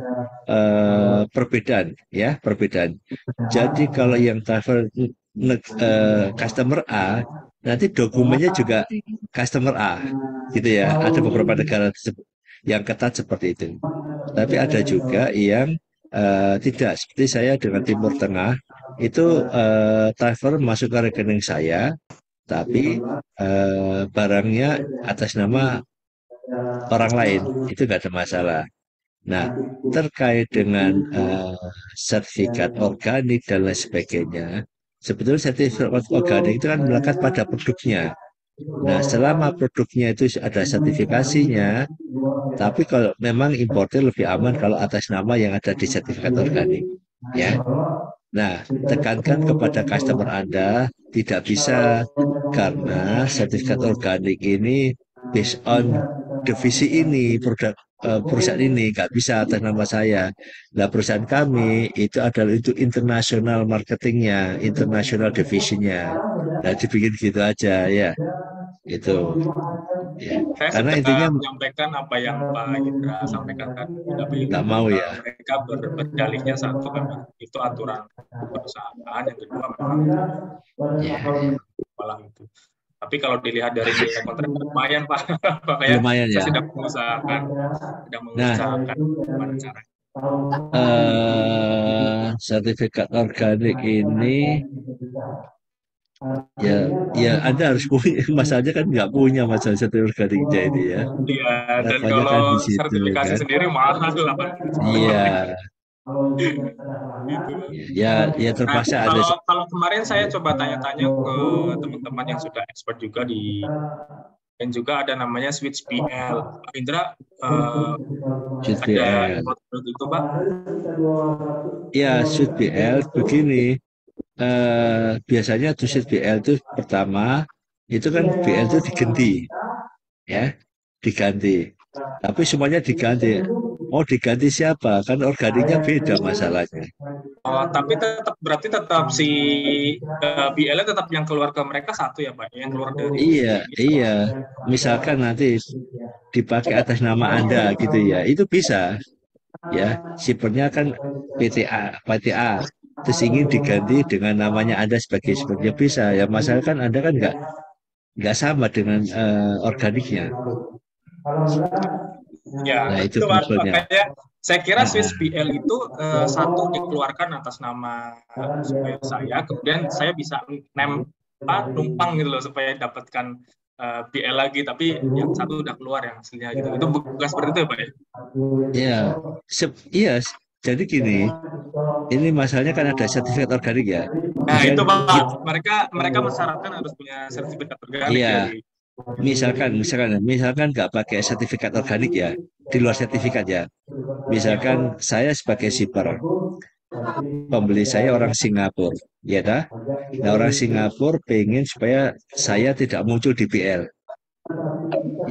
perbedaan. Jadi kalau yang transfer customer A, nanti dokumennya juga customer A, gitu ya. Ada beberapa negara yang ketat seperti itu. Tapi ada juga yang tidak, seperti saya dengan Timur Tengah itu transfer masuk ke rekening saya, tapi barangnya atas nama orang lain, itu nggak ada masalah. Nah, terkait dengan sertifikat organik dan lain sebagainya, sebetulnya sertifikat organik itu kan melekat pada produknya. Nah, selama produknya itu ada sertifikasinya, tapi kalau memang importer lebih aman kalau atas nama yang ada di sertifikat organik, ya. Nah, tekankan kepada customer Anda, tidak bisa, karena sertifikat organik ini based on divisi ini, perusahaan ini, nggak bisa atas nama saya. Nah, perusahaan kami itu adalah itu international marketingnya, international divisinya. Nah, dibikin gitu aja ya, itu. Ya. Saya Karena sudah intinya menyampaikan apa yang Pak Indra sampaikan tadi. Tapi nggak mau ya. Mereka berdalihnya satu memang itu aturan perusahaan, yang kedua memang malah itu. Tapi kalau dilihat dari nilai kontrak lumayan Pak, makanya lumayan, saya ya. sudah mengusahakan gimana caranya. Sertifikat organik ini ya Anda harus punya, masalahnya kan nggak punya masalah sertifikat organiknya ini ya. Iya, dan Levelnya kalau kan di situ, sertifikasi kan. sendiri mahal lah Pak. Iya. Gitu. Ya terpaksa ada. Kalau kemarin saya coba tanya-tanya ke teman-teman yang sudah expert juga dan juga ada namanya Switch BL. Pak Indra Switch ada BL. itu Pak? Ya, Switch BL begini. Biasanya tuh Switch BL itu pertama itu kan BL itu diganti. Tapi semuanya diganti. Oh, diganti siapa? Kan organiknya beda masalahnya. Oh, tapi berarti tetap si BL-nya tetap yang keluar ke mereka satu ya Pak, yang keluar dari. Iya. Misalkan nanti dipakai atas nama Anda gitu ya, itu bisa. Ya, shippernya kan PTA, terus ingin diganti dengan namanya Anda sebagai shippernya bisa. Ya, masalah kan Anda kan nggak sama dengan organiknya. Ya, nah, itu makanya saya kira Swiss BL itu satu dikeluarkan atas nama supaya saya, kemudian saya bisa numpang gitu loh supaya dapatkan BL lagi, tapi yang satu udah keluar yang aslinya gitu. Itu bukan seperti itu ya Pak ya? Iya, jadi gini, ini masalahnya kan ada sertifikat organik ya. Nah itu Pak, mereka mensyaratkan harus punya sertifikat organik. Iya. Misalkan nggak pakai sertifikat organik ya, di luar sertifikat ya. Misalkan saya sebagai shipper, pembeli saya orang Singapura, ya dah. Nah, orang Singapura pengen supaya saya tidak muncul di BL,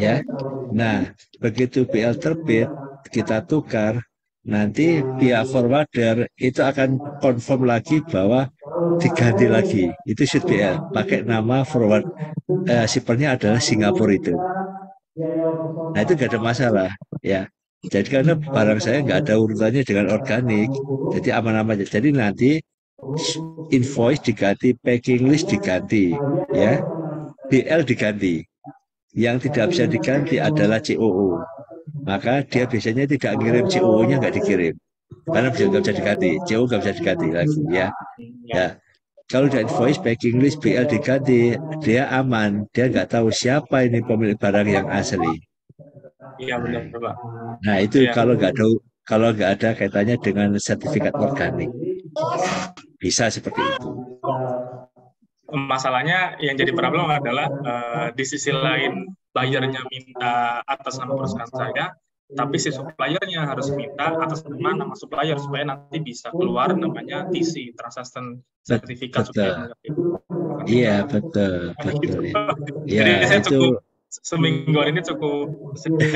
ya. Nah, begitu BL terbit, kita tukar. Nanti pihak forwarder itu akan confirm lagi bahwa diganti lagi. Itu Switch BL, pakai nama forward shippernya adalah Singapura itu. Nah, itu nggak ada masalah, ya. Jadi karena barang saya nggak ada urutannya dengan organik, jadi aman-aman aja. Jadi nanti invoice diganti, packing list diganti, ya, BL diganti. Yang tidak bisa diganti adalah COO. Maka dia biasanya tidak ngirim COO-nya, nggak dikirim. karena nggak bisa diganti, CO nggak bisa diganti lagi ya. Ya, kalau dari invoice packing list BL diganti, dia aman, dia nggak tahu siapa ini pemilik barang yang asli. Iya benar Pak. Nah itu Iya. kalau nggak ada kaitannya dengan sertifikat organik, bisa seperti itu. Masalahnya yang jadi problem adalah di sisi lain buyernya minta atas nama perusahaan saya, tapi si suppliernya harus minta atas nama supplier supaya nanti bisa keluar namanya TC, Transaction Certificate. Betul. Iya betul. Jadi Ya saya itu cukup seminggu ini cukup sedih.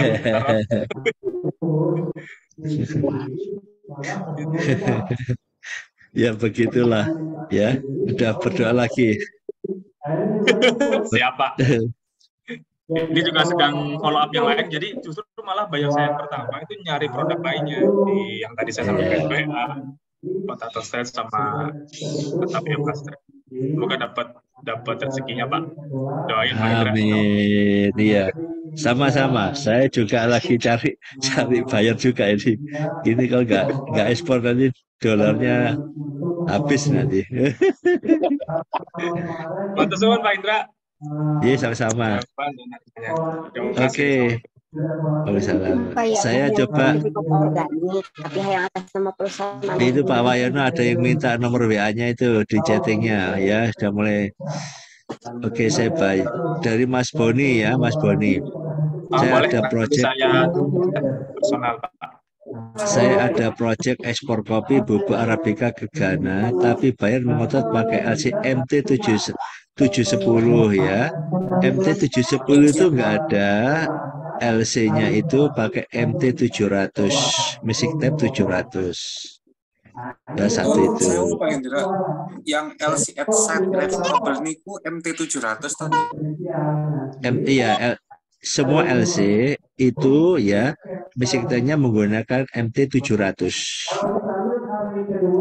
Ya begitulah ya, udah berdoa lagi. Siapa? Ini juga sedang follow up yang lain, jadi justru malah buyer saya yang pertama itu nyari produk lainnya di yang tadi saya sampaikan PA, potato stress sama tapiok stress. Semoga dapat rezekinya Pak. Doain Pak Indra. Amin. Iya. Sama-sama. Saya juga lagi cari buyer juga ini. Ini kalau nggak ekspor nanti dolarnya habis nanti. Matur suwun Pak Indra. Iya sama-sama. Oke. Waalaikumsalam. Saya coba tapi yang atas nama perusahaan. itu Pak Wayono ada yang minta nomor WA-nya itu di chattingnya ya, sudah mulai. Oke, saya baik dari Mas Boni ya, Mas Boni. Saya ada project. Personal Pak. Saya ada proyek ekspor kopi bubuk Arabica ke Ghana, tapi bayar mengotot pakai LC MT710 ya. MT710 itu nggak ada, LC-nya itu pakai MT700, Music Tab 700. Ya satu itu. Saya Pak Indra, yang LC Side Reversible niku MT700 tadi. Iya, semua LC itu ya misalnya menggunakan MT700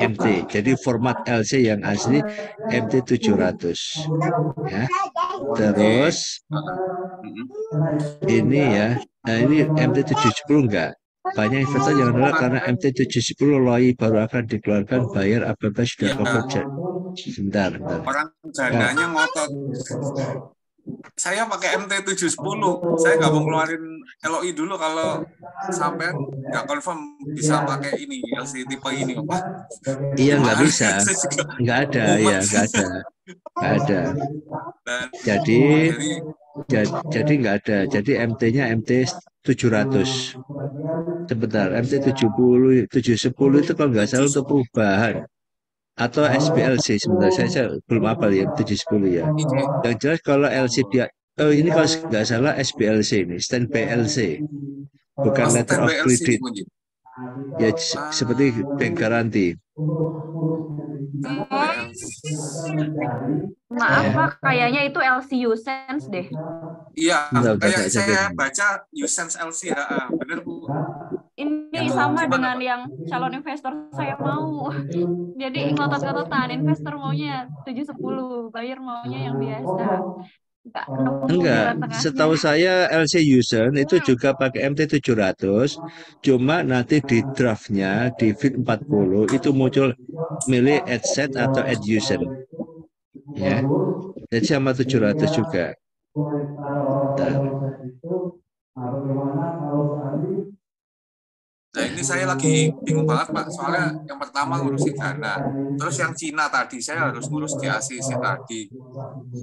MT, jadi format LC yang asli MT700 ya. Terus ini ya, nah ini MT770 enggak, banyak investor yang menolak karena MT710 LOI baru akan dikeluarkan, bayar apabila sudah cover. Sebentar. Orang Ghananya ngotot. Saya pakai MT710, saya nggak mau ngeluarin LOI dulu kalau sampai nggak confirm bisa pakai ini LC tipe ini apa? Iya nggak bisa, nggak ada ya, nggak ada. Jadi nggak ada. Jadi MT-nya MT700. Sebentar, MT710 itu kalau nggak salah untuk perubahan. Atau SPLC sebenarnya saya belum hafal ya 710 ya. Yang jelas kalau LC dia ini kalau nggak salah SPLC ini standby LC bukan letter of credit ya, seperti bank garanti. Maaf Pak, kayaknya itu LC Usense deh. Iya, kayak saya baca Usense LC ya, bener Bu. Ini sama dengan yang calon investor saya mau. Jadi ngotot-ngototan, investor maunya 710, buyer maunya yang biasa. Enggak, setahu saya LC Usen itu juga pakai MT700, cuma nanti di draftnya di fit 40 itu muncul milih add set atau add user ya, jadi sama 700 juga. Nah ini saya lagi bingung banget Pak, soalnya yang pertama ngurusin Ghana, terus yang Cina tadi saya harus ngurus di ACC tadi,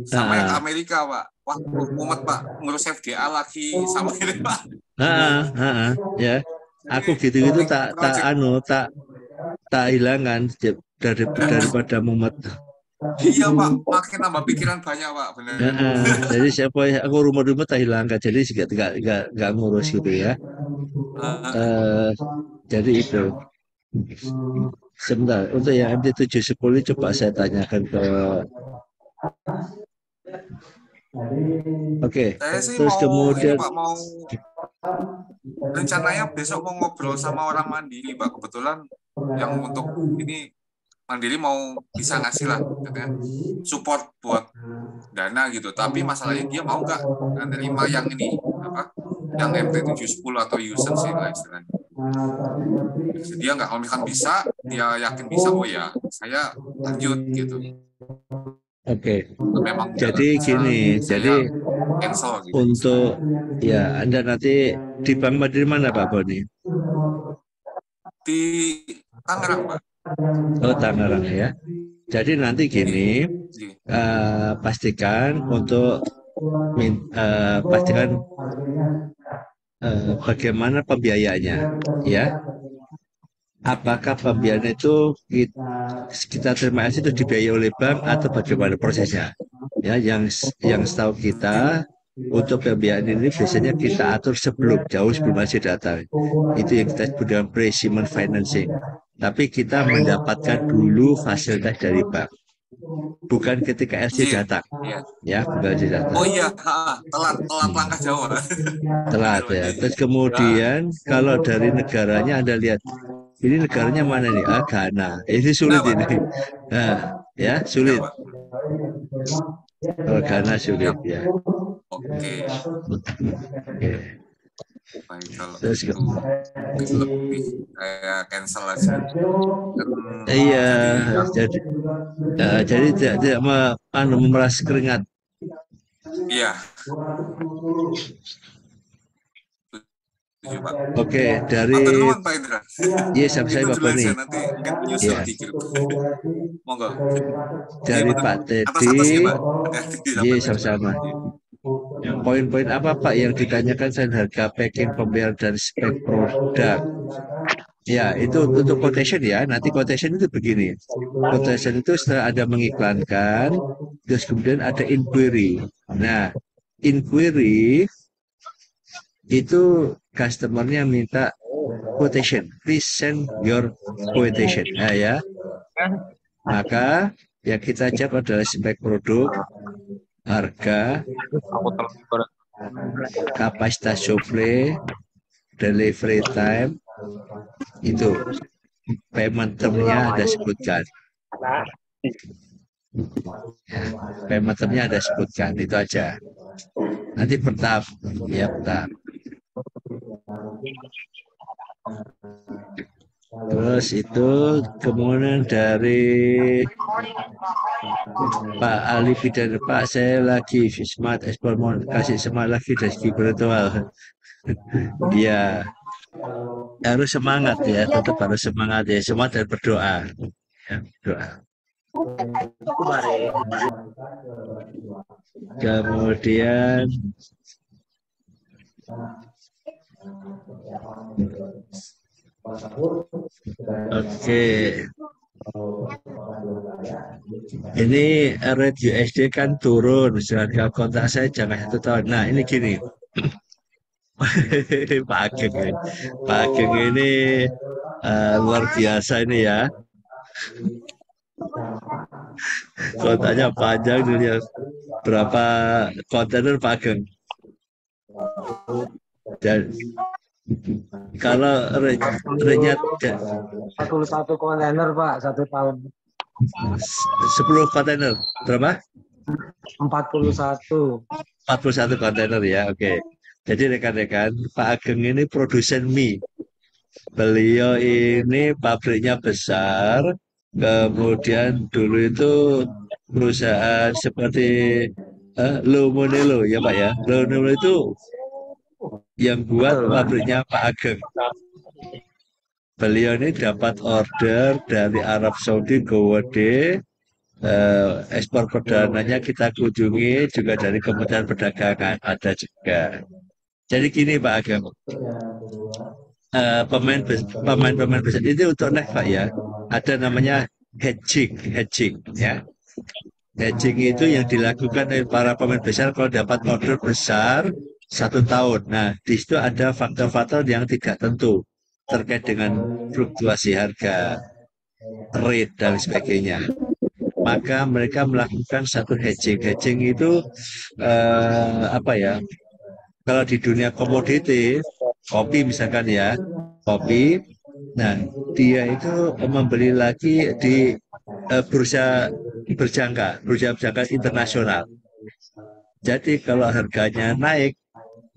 sama yang Amerika Pak. Wah, mumet Pak, ngurus FDA lagi sama ini Pak. Ya, aku gitu-gitu tak hilangan daripada mumet. Iya Pak, makin nambah pikiran banyak Pak, benar. Jadi aku rumah-rumah tak hilangkan, jadi nggak ngurus gitu ya. Jadi itu. Sebentar, untuk yang MT710 coba saya tanyakan ke. Oke. Saya sih Terus mau kemudian ini, Pak, mau rencananya besok mau ngobrol sama orang Mandiri Pak, kebetulan yang untuk ini Mandiri mau bisa ngasih lah katanya support buat dana gitu, tapi masalahnya dia mau nggak menerima yang ini apa yang MT710 atau user sih lah istilahnya. Jadi dia nggak, kalau misalkan bisa, dia yakin bisa, oh ya saya lanjut gitu. Oke. Memang Jadi gini, saya jadi cancel gitu. untuk ya Anda nanti di Bank Mandiri mana Pak Boni? Di Tangerang, Pak. Oh, Tangerang ya. Jadi nanti gini, pastikan untuk pastikan bagaimana pembiayaannya, ya. Apakah pembiayaan itu kita terima kasih itu dibiayai oleh bank atau bagaimana prosesnya? Ya, yang setahu kita untuk pembiayaan ini biasanya kita atur jauh sebelum hasil datang. Itu yang kita sebut dengan pre-shipment financing. Tapi kita mendapatkan dulu fasilitas dari bank, bukan ketika LC datang. Ya, bukan LC datang. Oh iya, telat langkah jauh. Telat ya. Terus kemudian kalau dari negaranya Anda lihat, ini negaranya mana nih? Ghana. Ini sulit ini. Nah, ya sulit. Kalau Ghana sulit ya. Oke. Baik, kalau Terus itu lebih kayak cancel aja. Iya, jadi tidak memeras keringat. Iya. Oke, dari iya saya Bapak nih. Ya. Monggo. Dari Pak Teddy. Iya sama-sama. Poin-poin apa Pak yang ditanyakan selain harga, packing, pembayaran dan spek produk? Ya, itu untuk quotation ya. Nanti quotation itu begini. Quotation itu setelah ada mengiklankan, terus kemudian ada inquiry. Nah, inquiry itu customernya minta quotation, please send your quotation. Nah, ya. Maka yang kita jawab adalah spek produk, harga, kapasitas suplai, delivery time, itu payment term-nya ada sebutkan. Ya, payment term-nya ada sebutkan, itu aja. Nanti bertahap, ya bertahap. Terus itu kemudian dari Pak Ali Fidan, Pak saya lagi smart ekspor, mau kasih semangat lagi dari segi virtual. Ya harus semangat ya, tetap harus semangat ya, semangat dan berdoa. Ya, doa. Kemudian oke. Ini rate USD kan turun, sedangkan kontrak saya jangka 1 tahun. Nah, ini gini. Pak Ageng ini luar biasa ini ya. Kontraknya panjang dunia. Berapa kontainer Pak Ageng? Dan kalau rate-nya 41 kontainer Pak 1 tahun. 10 kontainer berapa? 41 kontainer ya, oke. Jadi rekan-rekan, Pak Ageng ini produsen mie. Beliau ini pabriknya besar, kemudian dulu itu perusahaan seperti Lomonelo ya Pak ya. Lomonelo itu yang buat pabriknya Pak Ageng. Beliau ini dapat order dari Arab Saudi Gowode, ekspor perdananya kita kunjungi juga dari Kementerian Perdagangan ada juga. Jadi gini Pak Ageng, pemain besar itu untuk naik Pak ya, ada namanya hedging ya. Hedging itu yang dilakukan oleh para pemain besar kalau dapat order besar 1 tahun. Nah, di situ ada faktor-faktor yang tidak tentu terkait dengan fluktuasi harga, rate dan sebagainya. Maka mereka melakukan satu hedging. Hedging itu apa ya? Kalau di dunia komoditi, kopi misalkan ya, kopi, nah dia itu membeli lagi di bursa berjangka internasional. Jadi kalau harganya naik,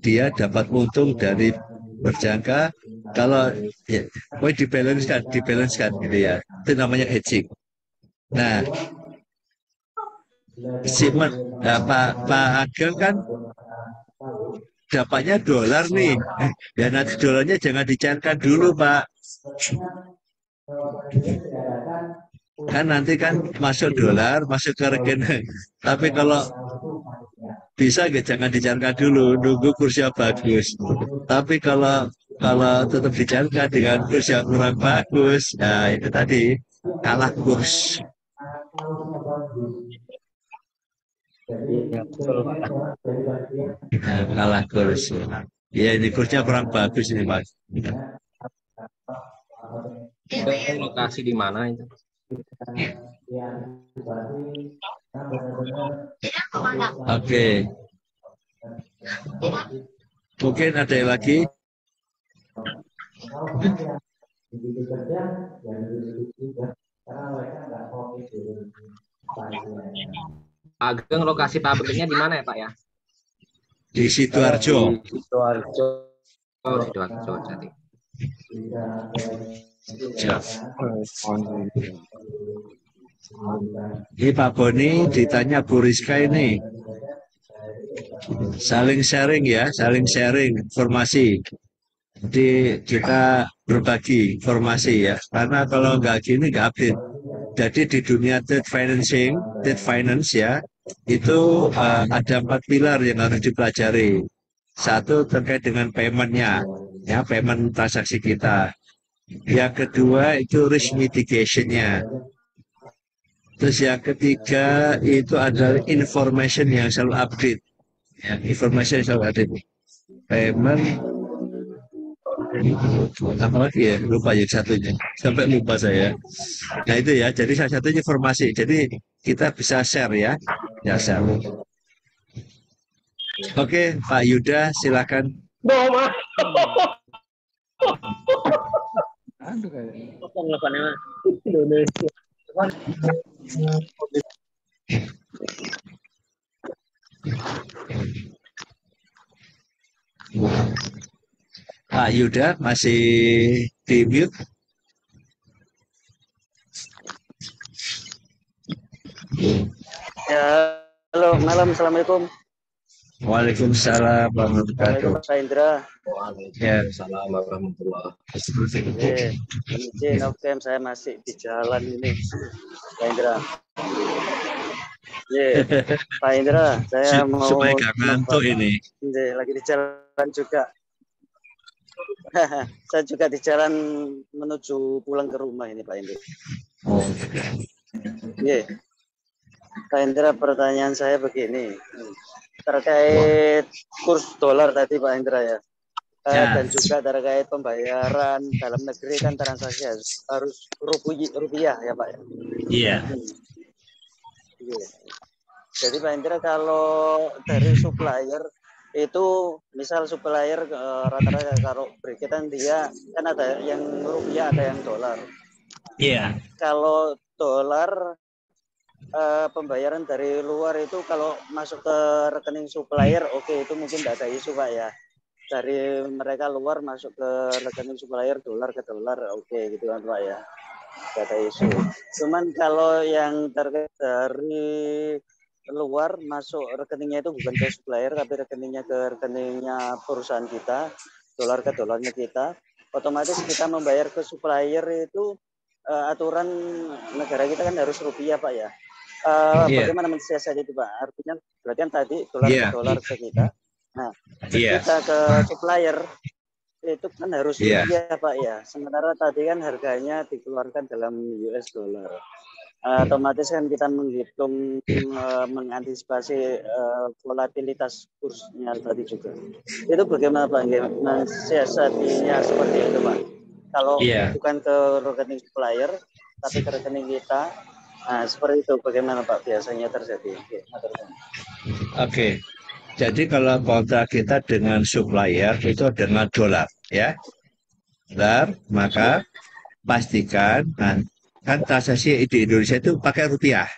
dia dapat untung dari berjangka, Kalau ya, dibalancekan gitu ya. Itu namanya hedging. Nah, Pak Ageng kan dapatnya dolar nih. Ya nanti dolarnya jangan dicairkan dulu, Pak. Kan nanti kan masuk dolar, masuk ke rekening. Tapi kalau bisa nggak jangan dicairkan dulu, nunggu kursnya bagus. Tapi kalau tetap dicairkan dengan kurs yang kurang bagus, nah itu tadi kalah kurs. Ya, betul, Pak. Nah, kalah kurs. Ya ini kursnya kurang bagus ini, Pak. Itu lokasi di mana itu? Oke. Mungkin ada yang lagi? Ageng, lokasi pabriknya di mana ya, Pak ya? Di Sidoarjo. Sidoarjo. Oh, Sidoarjo jadi. Ya. Ini Pak Boni ditanya Bu Rizka ini. Saling sharing ya, saling sharing informasi. Jadi kita berbagi informasi ya. Karena kalau nggak gini nggak update. Jadi di dunia trade finance ya, itu ada 4 pilar yang harus dipelajari. Satu terkait dengan payment-nya, ya payment transaksi kita. Yang kedua itu risk mitigation-nya. Terus yang ketiga itu adalah information yang selalu update. Ya, information yang selalu update. Payment, apa lagi ya? Lupa yang satunya. Sampai lupa saya. Nah itu ya, jadi salah satunya informasi. Jadi kita bisa share ya. Ya share. Oke, Pak Yuda silakan. Pak Yuda masih di mute. Ya, halo, malam, assalamualaikum. Waalaikumsalam warahmatullahi wabarakatuh. Pak Indra. Waalaikumsalam warahmatullahi wabarakatuh. Oke, saya masih di jalan ini, Pak Indra. Pak Indra, saya mau supaya gak ngantuk ini. Lagi di jalan juga. Saya juga di jalan menuju pulang ke rumah ini, Pak Indra. Oh. Pak Indra, pertanyaan saya begini. Terkait kurs dolar tadi, Pak Indra ya. Dan juga terkait pembayaran dalam negeri kan transaksi harus rupiah ya, Pak. Iya. Jadi Pak Indra, kalau dari supplier itu misal supplier rata-rata kalau berkaitan dia kan ada yang rupiah, ada yang dolar. Iya. Kalau dolar pembayaran dari luar itu kalau masuk ke rekening supplier, oke, itu mungkin tidak ada isu, Pak ya. Dari mereka luar masuk ke rekening supplier dolar ke dolar, oke, gitu kan, Pak ya. Tidak ada isu. Cuman kalau yang terkait dari luar masuk rekeningnya itu bukan ke supplier tapi rekeningnya ke rekeningnya perusahaan kita, dolar ke dolarnya kita, otomatis kita membayar ke supplier itu aturan negara kita kan harus rupiah, Pak ya. Bagaimana mensiasati itu, Pak? Artinya berarti kan tadi dolar ke dolar ke kita. Nah, kita ke supplier itu kan harus rupiah, Pak ya. Sementara tadi kan harganya dikeluarkan dalam US dollar. Otomatis kan kita menghitung mengantisipasi volatilitas kursnya tadi juga. Itu bagaimana, Pak? Mensiasatinya seperti itu, Pak. Kalau bukan ke rekening supplier tapi ke rekening kita. Nah, seperti itu bagaimana, Pak, biasanya terjadi? Oke. Jadi kalau kontrak kita dengan supplier itu dengan dolar, ya. Dolar, maka pastikan kan transaksi di Indonesia itu pakai rupiah.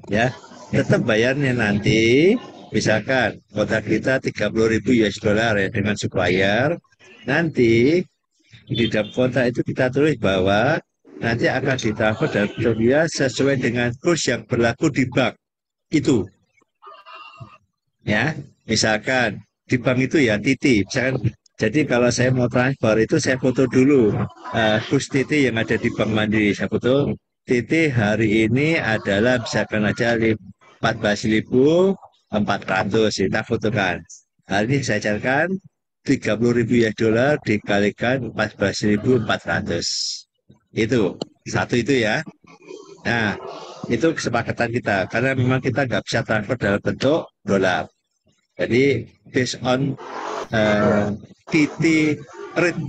Ya. Tetap bayarnya nanti misalkan kontrak kita 30.000 US dollar ya dengan supplier. Nanti Di dalam kontrak itu kita tulis bahwa nanti akan ditransfer dalam rupiah sesuai dengan kurs yang berlaku di bank itu. Ya, misalkan di bank itu ya Titi, misalkan jadi kalau saya mau transfer itu saya foto dulu kurs Titi yang ada di Bank Mandiri. Saya foto Titi hari ini adalah misalkan aja 14.400 kita fotokan. Hari ini saya carikan 30.000 US dollar dikalikan 14.400. Itu satu itu ya. Nah, itu kesepakatan kita karena memang kita nggak bisa transfer dalam bentuk dolar. Jadi based on TT rate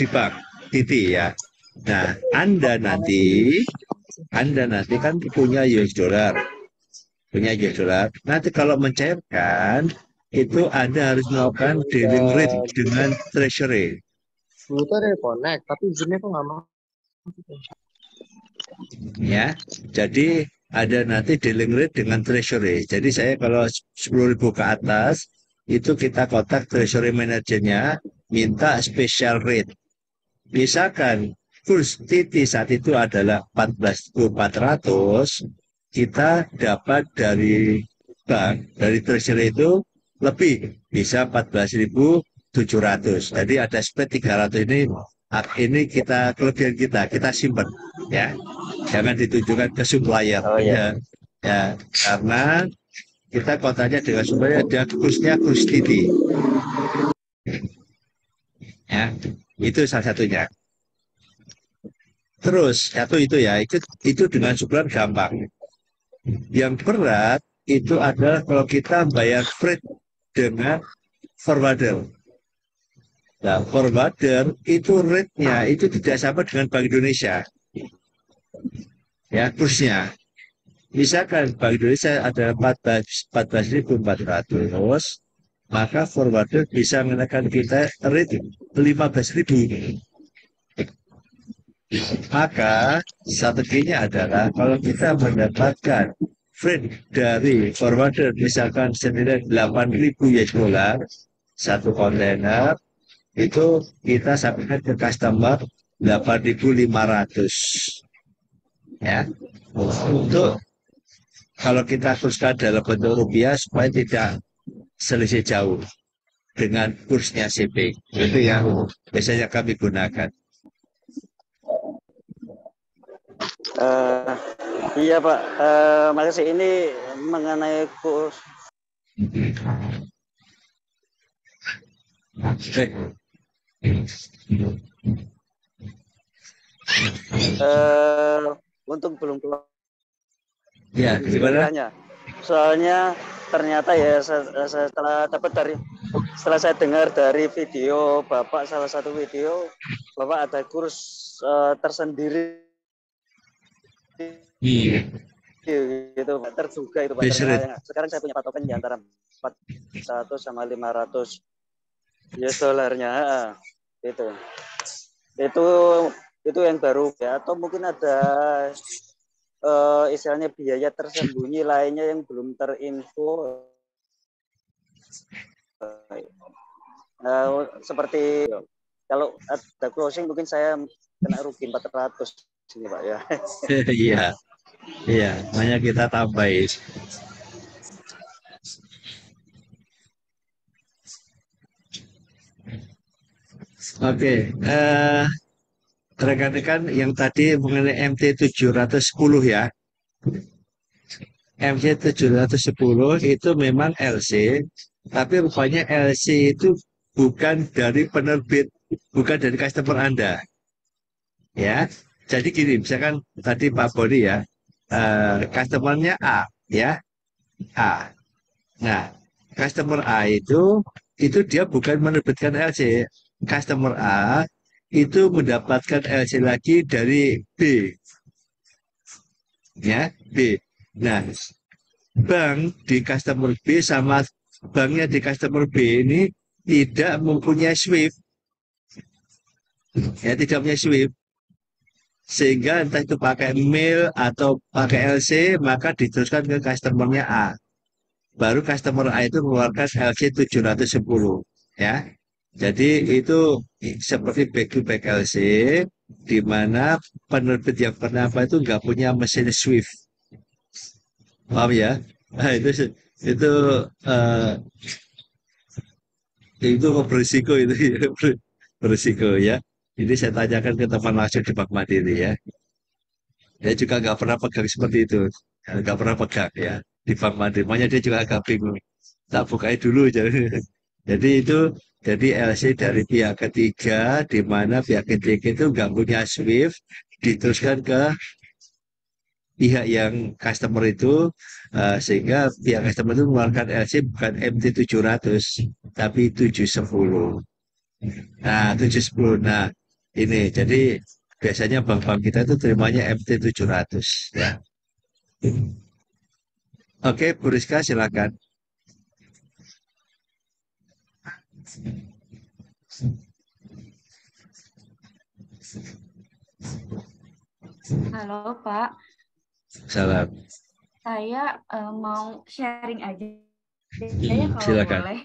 di bank TT ya. Nah, Anda nanti kan punya US dollar, Nanti kalau mencairkan itu Anda harus melakukan dealing rate dengan treasury. Bluetooth ada connect, tapi zoomnya kok nggak mau. Ya, jadi ada nanti dealing rate dengan treasury. Jadi saya kalau 10.000 ke atas itu kita kontak treasury manajernya minta special rate. Misalkan kurs TT saat itu adalah 14.400, kita dapat dari bank, dari treasury itu lebih, bisa 14.700. Jadi ada spread 300 ini kita kelebihan kita simpan ya. Jangan ditunjukkan ke supplier. Ya, karena kita kontraknya dengan supplier dan kursnya kurs TT. Ya, itu salah satunya. Terus satu itu ya, itu dengan supplier gampang. Yang berat itu adalah kalau kita bayar freight dengan forwarder. Nah, forwarder itu rate-nya itu tidak sama dengan Bank Indonesia. Ya, kursnya. Misalkan Bank Indonesia ada 14.400, maka forwarder bisa menekan kita rate 15.000. Maka strateginya adalah kalau kita mendapatkan freight dari forwarder misalkan senilai 8.000 US dollar satu kontainer, itu kita sampaikan ke customer 8.500. Ya, untuk kalau kita kurskan dalam bentuk rupiah supaya tidak selisih jauh dengan kursnya CP. Itu yang biasanya kami gunakan. Iya Pak, makasih. Ini mengenai kurs. Untuk belum keluar. Ya, gimana? Soalnya ternyata ya setelah saya dengar dari video Bapak, salah satu video Bapak ada kurs tersendiri. Iya. Gitu terduga itu Pak. Sekarang saya punya patokan di antara 400 sama 500 US dollarnya. Itu yang baru ya, atau mungkin ada istilahnya biaya tersembunyi lainnya yang belum terinfo. Seperti kalau ada closing mungkin saya kena rugi 400 ini Pak ya. Iya, makanya kita tambahin. Oke, rekan-rekan yang tadi mengenai MT 710 ya. MT 710 itu memang LC, tapi rupanya LC itu bukan dari penerbit, bukan dari customer Anda. Ya, jadi gini, misalkan tadi Pak Bodi ya, customernya A, ya, A. Nah, customer A itu dia bukan menerbitkan LC. Customer A itu mendapatkan LC lagi dari B. Ya, B. Nah, bank di customer B sama banknya di customer B ini tidak mempunyai SWIFT. Ya, tidak punya SWIFT. Sehingga entah itu pakai mail atau pakai LC, maka diteruskan ke customernya A. Baru customer A itu mengeluarkan LC 710. Ya. Jadi itu seperti back to back LC, di mana penerbit yang bernama itu nggak punya mesin Swift, paham ya? Nah, itu eh, itu berisiko itu ya, berisiko ya. Ini saya tanyakan ke teman langsung di Bank Mandiri ya. Dia juga nggak pernah pegang seperti itu, nggak pernah pegang ya di Bank Mandiri. Makanya dia juga agak bingung. Tak bukain dulu jadi. Jadi itu jadi LC dari pihak ketiga di mana pihak ketiga itu nggak punya Swift diteruskan ke pihak yang customer itu sehingga pihak customer itu mengeluarkan LC bukan MT700 tapi 710. Nah, 710. Nah, ini jadi biasanya bank-bank kita itu terimanya MT700 ya. Oke, Bu Rizka silakan. Halo Pak, Salam. saya mau sharing aja ya kalau Silakan. boleh.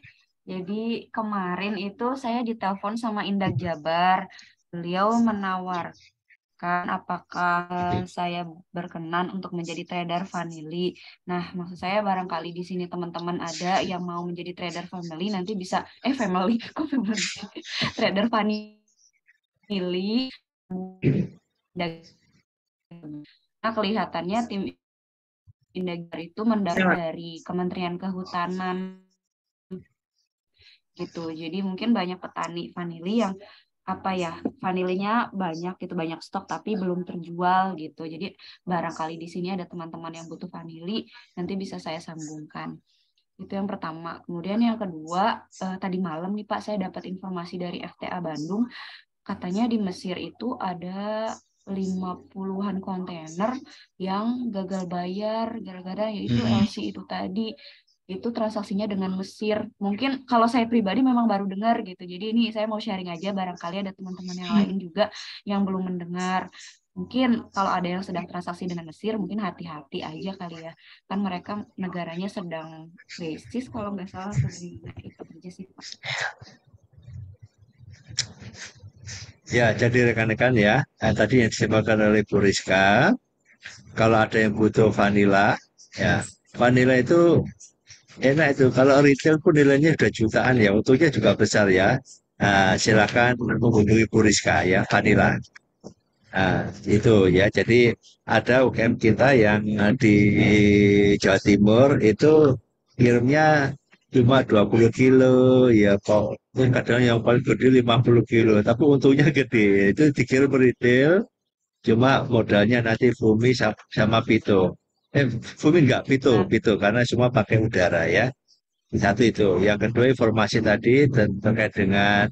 Jadi kemarin itu saya ditelepon sama Indak Jabar. Beliau menawarkan apakah saya berkenan untuk menjadi trader family. Nah, maksud saya barangkali di sini teman-teman ada yang mau menjadi trader family, nanti bisa family, kok family? Trader family. Nah, kelihatannya tim Indagar itu mendaftar dari Kementerian Kehutanan gitu. Jadi mungkin banyak petani vanili yang vanilinya banyak gitu, banyak stok tapi belum terjual gitu. Jadi barangkali di sini ada teman-teman yang butuh vanili, nanti bisa saya sambungkan. Itu yang pertama. Kemudian yang kedua, tadi malam nih Pak, saya dapat informasi dari FTA Bandung, katanya di Mesir itu ada 50-an kontainer yang gagal bayar gara-gara yaitu LC itu tadi. Itu transaksinya dengan Mesir. Mungkin kalau saya pribadi memang baru dengar gitu. Jadi ini saya mau sharing aja, barangkali ada teman-teman yang lain juga yang belum mendengar. Mungkin kalau ada yang sedang transaksi dengan Mesir, mungkin hati-hati aja kali ya. Kan mereka negaranya sedang krisis kalau nggak salah. Itu aja sih Pak. Ya, jadi rekan-rekan ya, tadi yang disampaikan oleh Bu Rizka, kalau ada yang butuh vanila, ya, vanila itu enak itu. Kalau retail pun nilainya sudah jutaan ya, untungnya juga besar ya. Nah, silakan menghubungi Bu Rizka ya, vanila. Nah, itu ya. Jadi ada UKM kita yang di Jawa Timur itu kirimnya cuma 20 kilo ya kok. Kadang yang paling gede 50 kilo, tapi untungnya gede. Itu dikirim retail, cuma modalnya nanti Fumi sama Pito. Fumi enggak, Pito karena semua pakai udara ya. Satu itu. Yang kedua informasi tadi terkait dengan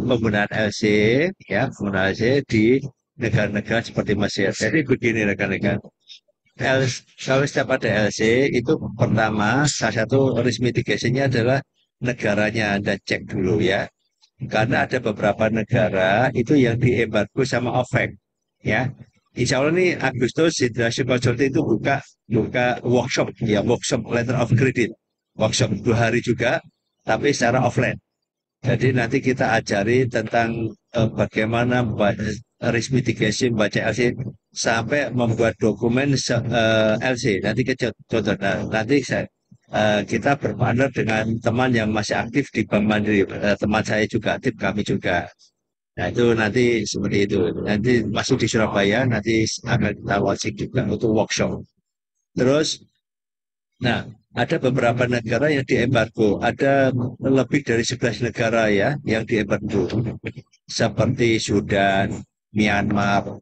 penggunaan LC ya, penggunaan LC di negara-negara seperti Mesir. Jadi begini rekan-rekan. Kalau setiap ada LC itu pertama salah satu risk mitigasinya adalah negaranya Anda cek dulu ya. Karena ada beberapa negara itu yang diembargo sama OPEC ya. Insya Allah nih Agustus Hidrasi Consulting itu buka workshop ya, workshop letter of credit, workshop 2 hari juga, tapi secara offline. Jadi nanti kita ajari tentang bagaimana risk mitigation, baca LC sampai membuat dokumen LC. Nanti contoh, nanti kita berpartner dengan teman yang masih aktif di Bank Mandiri, teman saya juga, tim kami juga. Nah itu nanti seperti itu. Nanti masuk di Surabaya, nanti akan kita launching juga untuk workshop. Terus, nah ada beberapa negara yang diembargo. Ada lebih dari 11 negara ya yang diembargo. Seperti Sudan, Myanmar,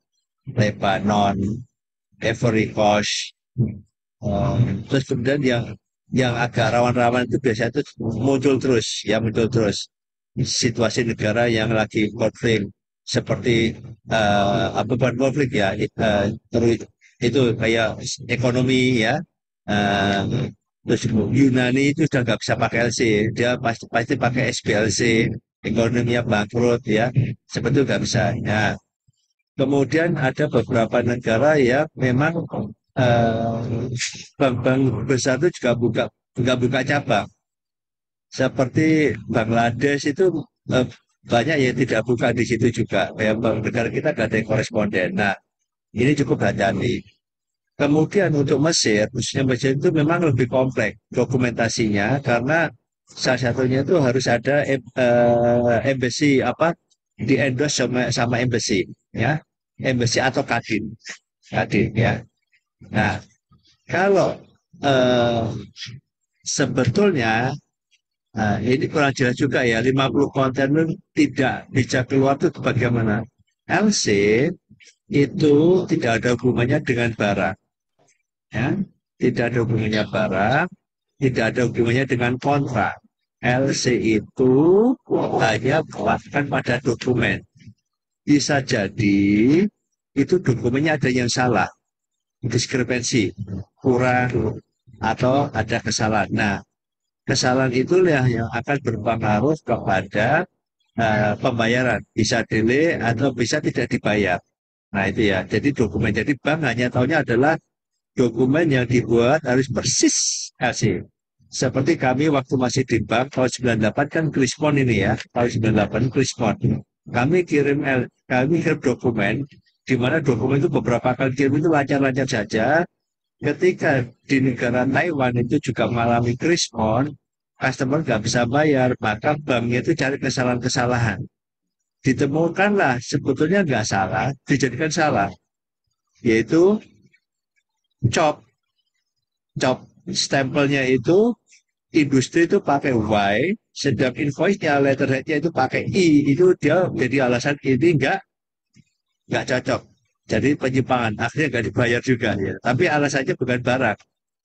Lebanon, Ivory Coast. Terus kemudian yang agak rawan-rawan itu biasanya itu muncul terus situasi negara yang lagi konflik seperti bukan konflik ya itu kayak ekonomi ya terus Yunani itu sudah nggak bisa pakai LC, dia pasti pakai SBLC, ekonominya bangkrut ya, seperti itu nggak bisa. Nah, kemudian ada beberapa negara ya memang bank-bank besar itu juga buka cabang. seperti Bangladesh itu banyak yang tidak buka di situ juga. Kayak negara kita gak ada yang koresponden. Nah, ini cukup hati-hati. Kemudian untuk Mesir, khususnya Mesir itu memang lebih kompleks dokumentasinya karena salah satunya itu harus ada embassy apa di endorse sama embassy ya, embassy atau kadin, kadin ya. Nah, kalau sebetulnya ini kurang jelas juga ya, 50 kontainer tidak bisa keluar itu bagaimana? LC itu tidak ada hubungannya dengan barang. Ya, tidak ada hubungannya barang, tidak ada hubungannya dengan kontrak. LC itu hanya buatkan pada dokumen. Bisa jadi itu dokumennya ada yang salah, diskrepensi, kurang, atau ada kesalahan. Nah, kesalahan itulah yang akan berpengaruh kepada pembayaran. Bisa delay atau bisa tidak dibayar. Nah, itu ya. Jadi dokumen. Jadi bank hanya tahunya adalah dokumen yang dibuat harus persis LC. Seperti kami waktu masih di bank tahun 98 kan Krispon ini ya, tahun 98 Krispon. Kami kirim dokumen, di mana dokumen itu beberapa kali kirim itu lancar-lancar saja. Ketika di negara Taiwan itu juga mengalami Krispon, customer nggak bisa bayar, maka banknya itu cari kesalahan-kesalahan. Ditemukanlah sebetulnya nggak salah, dijadikan salah, yaitu COP stempelnya itu industri itu pakai Y, sedang invoice-nya letterhead-nya itu pakai I, itu dia jadi alasan ini nggak cocok. Jadi penyimpangan, akhirnya nggak dibayar juga ya. Tapi alasannya bukan barang,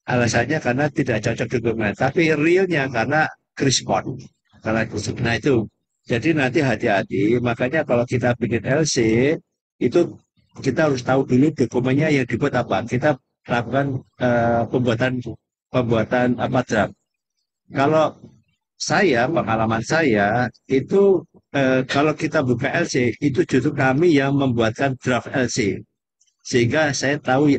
alasannya karena tidak cocok dokumen. Tapi realnya karena Krispon, karena nah itu. Jadi nanti hati-hati. Makanya kalau kita bikin LC itu kita harus tahu dulu dokumennya yang dibuat apa. Kita lakukan pembuatan apa draft. Kalau pengalaman saya itu kalau kita buka LC itu justru kami yang membuatkan draft LC sehingga saya tahu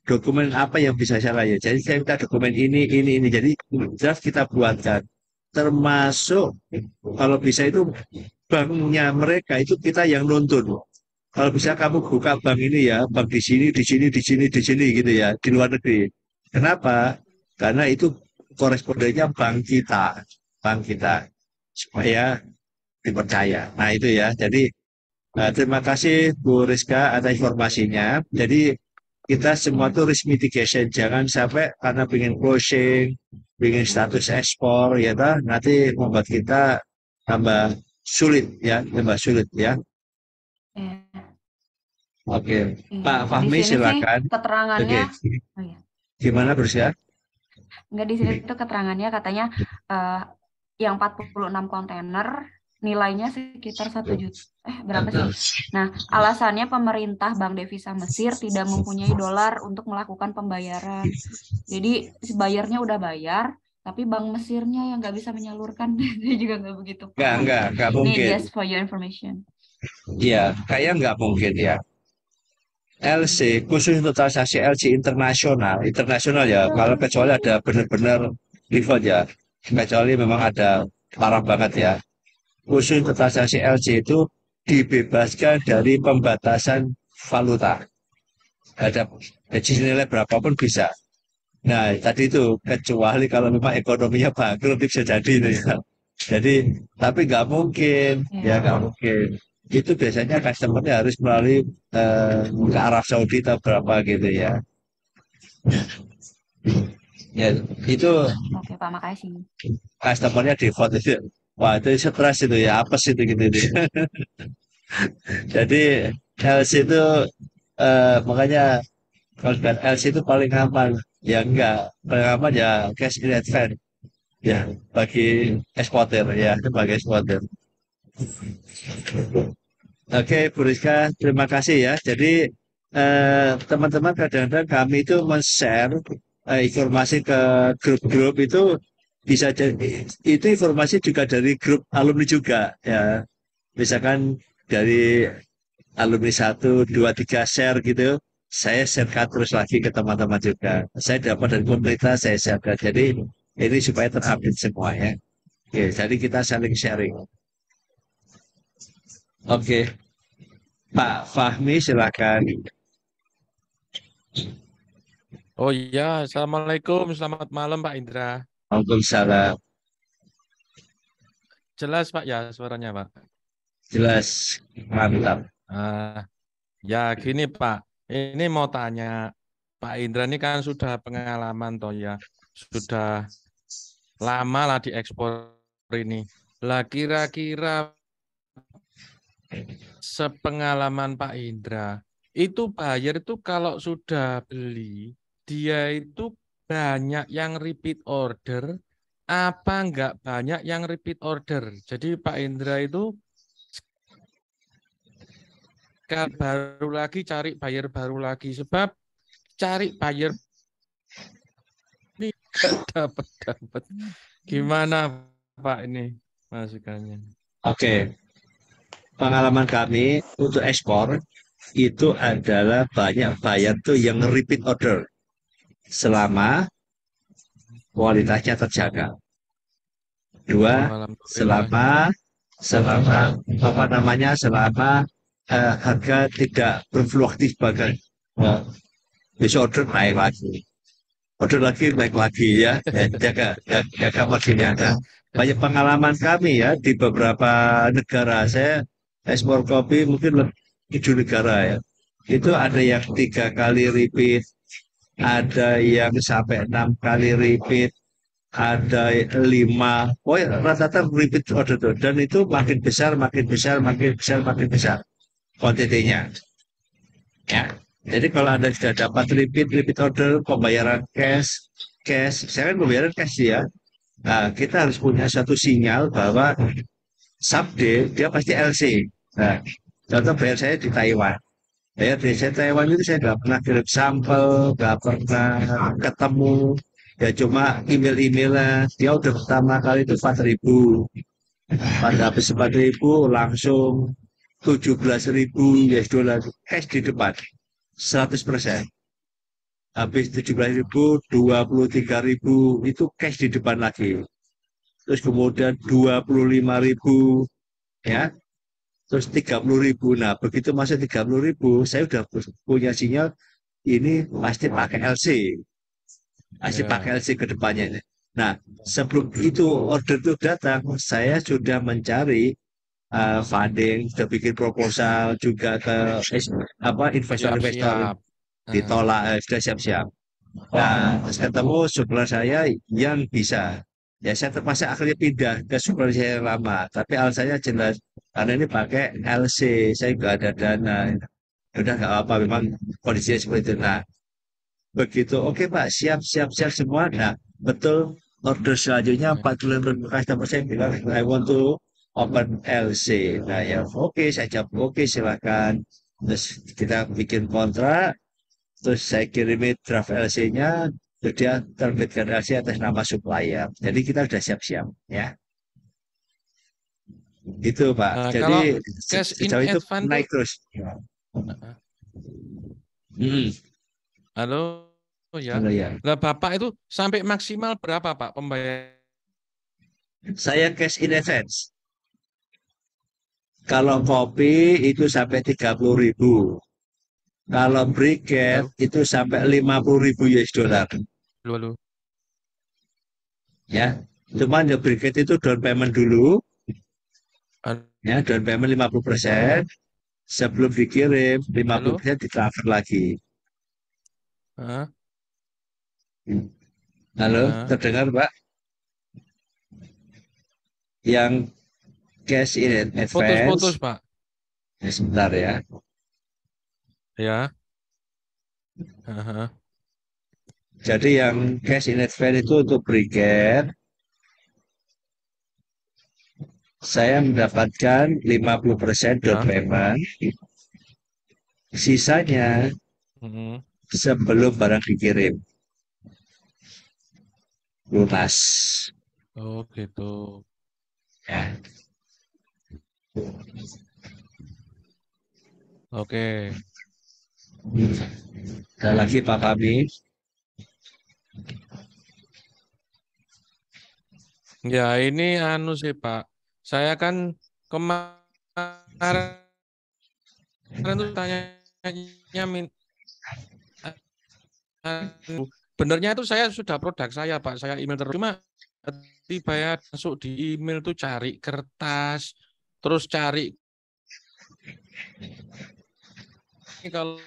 dokumen apa yang bisa saya layar. Jadi saya minta dokumen ini. Jadi draft kita buatkan. Termasuk kalau bisa itu banknya mereka itu kita yang nuntun. Kalau bisa kamu buka bank ini ya, bank di sini gitu ya, di luar negeri. Kenapa? Karena itu korespondennya bank kita, supaya dipercaya. Nah itu ya. Jadi terima kasih Bu Rizka atas informasinya. Jadi kita semua tuh risk mitigation, jangan sampai karena pengen closing, pengen status ekspor, ya nanti membuat kita tambah sulit ya. Oke, Pak Fahmi silakan. Keterangannya, Gimana Rizka? Enggak, di sini itu keterangannya katanya yang 46 kontainer nilainya sekitar 1 juta. Berapa sih? Nah, alasannya pemerintah Bank Devisa Mesir tidak mempunyai dolar untuk melakukan pembayaran. Jadi bayarnya udah bayar, tapi Bank Mesirnya yang nggak bisa menyalurkan. Dia juga nggak begitu. Nggak mungkin. Ini just for your information. Iya, kayak nggak mungkin ya. LC khusus untuk transaksi LC internasional ya, kalau kecuali ada benar-benar default ya, kecuali memang ada parah banget ya. Khusus untuk transaksi LC itu dibebaskan dari pembatasan valuta. Ada nilai berapapun bisa. Nah tadi itu kecuali kalau memang ekonominya bangkrut bisa jadi ya. Jadi tapi nggak mungkin ya, nggak mungkin. Itu biasanya customer-nya harus melalui ke Arab Saudi atau berapa gitu ya. Ya itu. Oke Pak, makasih. Customer-nya default itu, wah itu stres itu ya, apes itu gitu. Jadi LC itu makanya kalau LC itu paling aman, ya enggak, paling aman ya cash in advance ya bagi eksportir ya, sebagai eksportir. Oke, Bu Rizka, terima kasih ya. Jadi teman-teman kadang-kadang kami itu men-share informasi ke grup-grup itu bisa jadi itu informasi juga dari grup alumni juga ya. Misalkan dari alumni 1, 2, 3 share gitu, saya sharekan terus lagi ke teman-teman juga. Saya dapat dari komunitas, saya sharekan. Jadi Ini supaya terupdate semua ya. Oke, jadi kita saling sharing. Oke, Pak Fahmi silakan. Oh iya, Assalamualaikum, selamat malam Pak Indra. Waalaikumsalam. Jelas Pak ya suaranya Pak? Jelas, mantap. Ya gini Pak, ini mau tanya, Pak Indra ini kan sudah pengalaman toh ya, sudah lama lah diekspor ini. Lah kira-kira sepengalaman Pak Indra, itu buyer itu kalau sudah beli, dia itu banyak yang repeat order, apa enggak banyak yang repeat order. Jadi Pak Indra itu baru lagi cari buyer baru lagi, sebab cari buyer ini nggak dapat. Gimana Pak ini masukannya? Oke, pengalaman kami untuk ekspor itu adalah banyak buyer tuh yang repeat order selama kualitasnya terjaga. Dua, selama harga tidak berfluktuatif bagai besok order naik lagi ya, jaga marginnya. Nah, banyak pengalaman kami ya di beberapa negara. Saya ekspor kopi mungkin 7 negara ya. Itu ada yang 3 kali repeat, ada yang sampai 6 kali repeat, ada 5. Oh ya, rata-rata repeat order tuh. Dan itu makin besar kuantitinya. Ya. Jadi kalau Anda sudah dapat repeat order, pembayaran cash, saya kan pembayaran cash ya. Nah, kita harus punya satu sinyal bahwa someday dia pasti LC. Nah, contoh bayar saya di Taiwan. Bayar di Taiwan itu saya nggak pernah kirim sampel, nggak pernah ketemu. Ya cuma email-emailnya. Dia udah pertama kali itu 4.000. Pada habis 4.000 langsung 17.000 US$ cash di depan. 100%. Habis 17.000, 23.000 itu cash di depan lagi. Terus kemudian 25.000 ya. Terus 30.000. Nah, begitu masuk 30.000, saya udah punya sinyal ini pasti pakai LC. Pasti pakai LC ke depannya. Nah, sebelum itu order itu datang, saya sudah mencari funding, sudah bikin proposal juga ke investor-investor, ditolak, sudah siap-siap. Nah, saya ketemu supplier saya yang bisa. Ya saya terpaksa akhirnya pindah ke supplier saya yang lama, tapi alasannya jelas karena ini pakai LC, saya nggak ada dana. Udah nggak apa-apa, memang kondisinya seperti itu. Nah, begitu oke Pak, siap semua. Nah, betul order selanjutnya 4 bulan customer saya bilang I want to open LC. Nah ya oke, saya jawab oke silakan. Terus kita bikin kontrak, terus saya kirimi draft LC-nya, terus dia terbitkan LC atas nama supplier. Jadi kita sudah siap-siap ya. Itu Pak. Jadi sejauh itu naik terus. Halo ya. Halo, ya. Lah Bapak itu sampai maksimal berapa Pak pembayar? Saya cash in advance. Kalau kopi itu sampai 30.000. Kalau briquet itu sampai 50.000 US$. Halo. Ya, cuman ya briquet itu down payment dulu. Ya, down payment 50%. Sebelum dikirim 50% ditransfer lagi. Halo, terdengar Pak? Yang cash in advance. Putus-putus Pak. Ya, sebentar ya. Ya. Jadi yang cash in advance itu untuk briquet. Saya mendapatkan 50% down payment. Sisanya sebelum barang dikirim. Lunas. Oh gitu. Ya. Oke. Ada lagi Pak Fahmi? Ya ini anu sih Pak, saya kan kemarin tuh tanya benernya itu saya sudah produk saya Pak, saya email terus. Cuma tiba ya masuk di email tuh cari kertas, terus cari kalau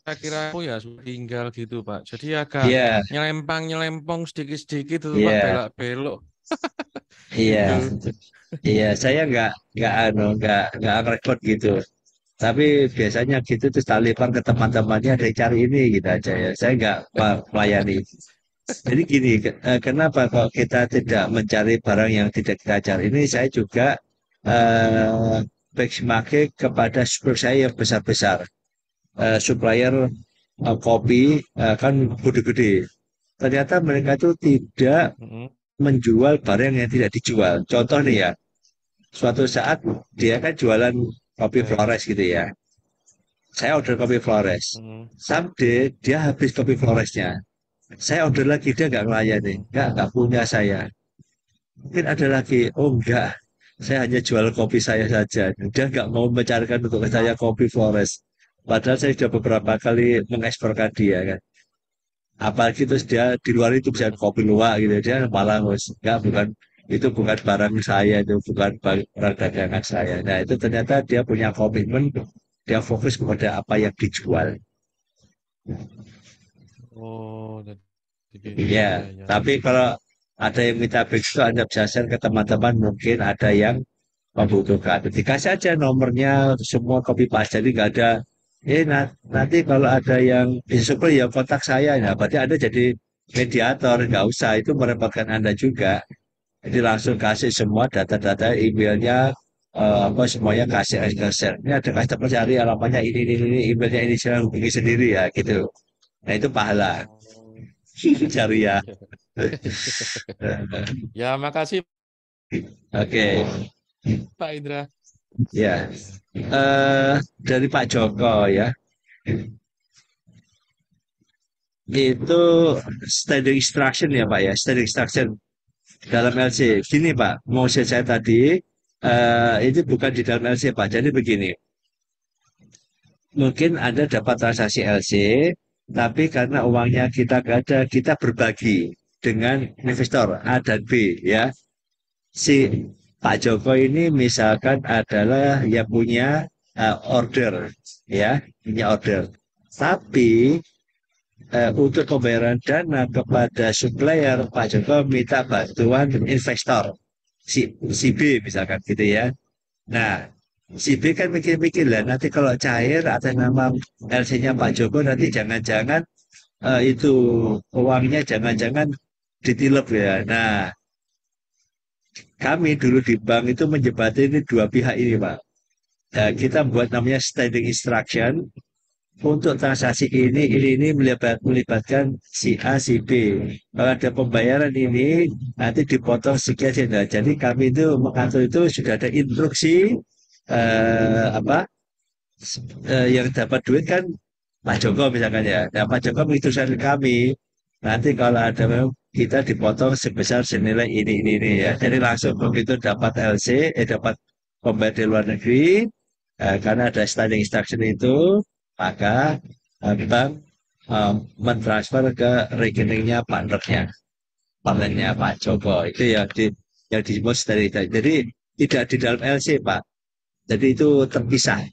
kira-kira aku ya sudah tinggal gitu Pak. Jadi agak Iya, nyelempang-nyelempong sedikit-sedikit itu Pak, iya, belok-belok iya, gitu. iya. Saya nggak ngerekod gitu. Tapi biasanya gitu terus talipan ke teman-temannya ada yang cari ini gitu aja ya. Saya nggak melayani. Jadi gini, kenapa kalau kita tidak mencari barang yang tidak kita cari? Ini saya juga benchmarking kepada supplier saya yang besar-besar. Supplier kopi kan gede-gede. Ternyata mereka itu tidak menjual barang yang tidak dijual. Contoh nih ya, suatu saat dia kan jualan kopi Flores gitu ya. Saya order kopi Flores. Someday dia habis kopi Floresnya. Saya order lagi, dia nggak melayani. Nggak punya saya. Mungkin ada lagi, oh enggak. Saya hanya jual kopi saya saja. Dia nggak mau mencarikan untuk saya kopi Flores. Padahal saya sudah beberapa kali mengeksplorkan dia kan. Apalagi terus dia di luar itu bisa kopi luwak gitu. Dia malah enggak, itu bukan barang saya, itu bukan barang dagangan saya. Nah itu ternyata dia punya komitmen, dia fokus kepada apa yang dijual. Oh, jadi gitu. Ya, Ya. tapi kalau ada yang minta begitu, Anda bisa share ke teman-teman, mungkin ada yang membutuhkan. Dikasih aja nomornya, semua copy paste, jadi nggak ada, nanti kalau ada yang bisa ya kontak saya, nah berarti Anda jadi mediator, nggak usah, itu merepotkan Anda juga. Jadi langsung kasih semua data-data emailnya, apa semuanya kasih share. Ini ada customer cari alamatnya ini, emailnya ini, saya hubungi sendiri ya, gitu. Nah itu pahala. Cari ya. Ya, makasih Oke. Pak Indra. Ya. Dari Pak Joko ya. Itu standing instruction ya Pak ya, standing instruction dalam LC. Gini Pak, mau saya tadi itu bukan di dalam LC Pak. Jadi begini, mungkin Anda dapat transaksi LC, tapi karena uangnya kita nggak ada, kita berbagi dengan investor A dan B ya. Si Pak Joko ini misalkan adalah yang punya order ya, punya order. Tapi untuk pembayaran dana kepada supplier, Pak Joko minta bantuan investor si B misalkan gitu ya. Nah, si B kan mikir-mikir lah, nanti kalau cair atas nama LC-nya Pak Joko nanti jangan-jangan itu uangnya jangan-jangan ditilep ya. Nah, kami dulu di bank itu menjembatani dua pihak ini, Pak. Kita buat namanya standing instruction untuk transaksi ini melibatkan si A, si B. Kalau ada pembayaran ini nanti dipotong sekian sekian. Nah, jadi kami itu mengatur itu sudah ada instruksi yang dapat duit kan Pak Joko misalkan ya. Nah, Pak Joko menginstruksikan kami nanti kalau ada kita dipotong sebesar senilai ini ya. Jadi langsung begitu dapat LC, dapat pembayar di luar negeri, karena ada standing instruction itu, maka bank mentransfer ke rekeningnya partnernya Pak Joko. Itu yang disebut standing instruction. Jadi tidak di dalam LC Pak. Jadi itu terpisah,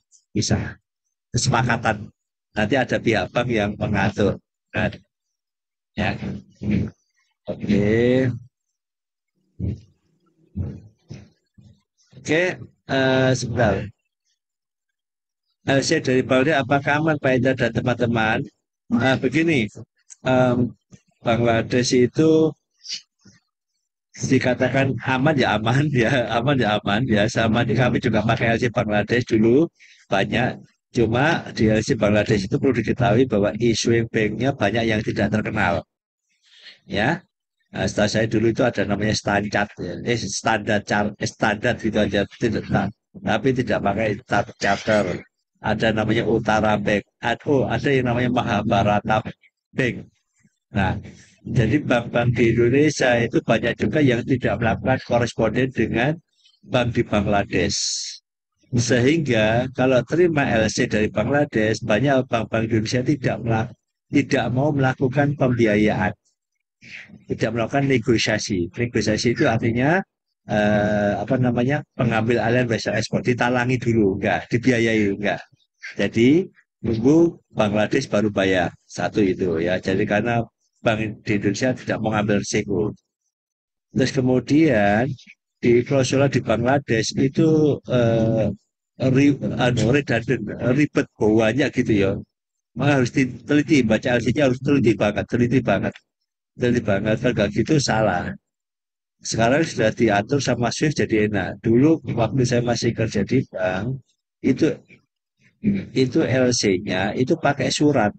kesepakatan. Nanti ada pihak bank yang mengatur. Nah, ya. Oke. Oke, sebentar. LC dari Bangladesh apakah aman Pak Indra dan teman-teman? Begini, Bangladesh itu dikatakan aman ya aman ya, aman ya aman ya. Sama di kami juga pakai LC Bangladesh dulu banyak. Cuma di LC Bangladesh itu perlu diketahui bahwa issuing banknya banyak yang tidak terkenal. Ya, setelah saya dulu itu ada namanya standar gitu aja, tapi tidak pakai charter. Ada namanya Utara Bank, ada yang namanya Mahabharata Bank. Nah, Jadi bank-bank di Indonesia itu banyak juga yang tidak melakukan koresponden dengan bank di Bangladesh. Sehingga kalau terima LC dari Bangladesh, banyak bank-bank Indonesia tidak mau melakukan pembiayaan, tidak melakukan negosiasi. Negosiasi itu artinya pengambil alihan vessel ekspor ditalangi dulu, enggak dibiayai, enggak. Jadi nunggu Bangladesh baru bayar. Satu itu ya. Jadi karena bank di Indonesia tidak mau ngambil risiko. Terus kemudian di klausul di Bangladesh itu redundant, ribet banyak gitu ya. Maka harus diteliti, baca LC-nya harus teliti banget. Kalau gitu salah. Sekarang sudah diatur sama Swift jadi enak. Dulu waktu saya masih kerja di bank, itu LC-nya itu pakai surat.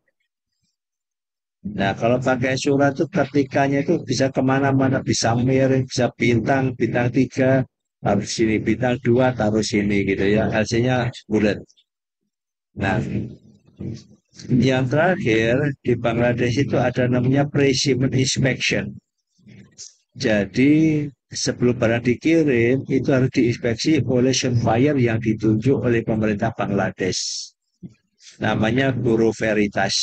Nah, kalau pakai surat itu ketikanya itu bisa kemana-mana, bisa miring, bisa bintang 3, taruh sini, bintang 2, taruh sini gitu ya. LC-nya bulat. Nah, yang terakhir di Bangladesh itu ada namanya pre-shipment inspection. Jadi sebelum barang dikirim itu harus diinspeksi oleh supplier yang ditunjuk oleh pemerintah Bangladesh. Namanya Bureau Veritas.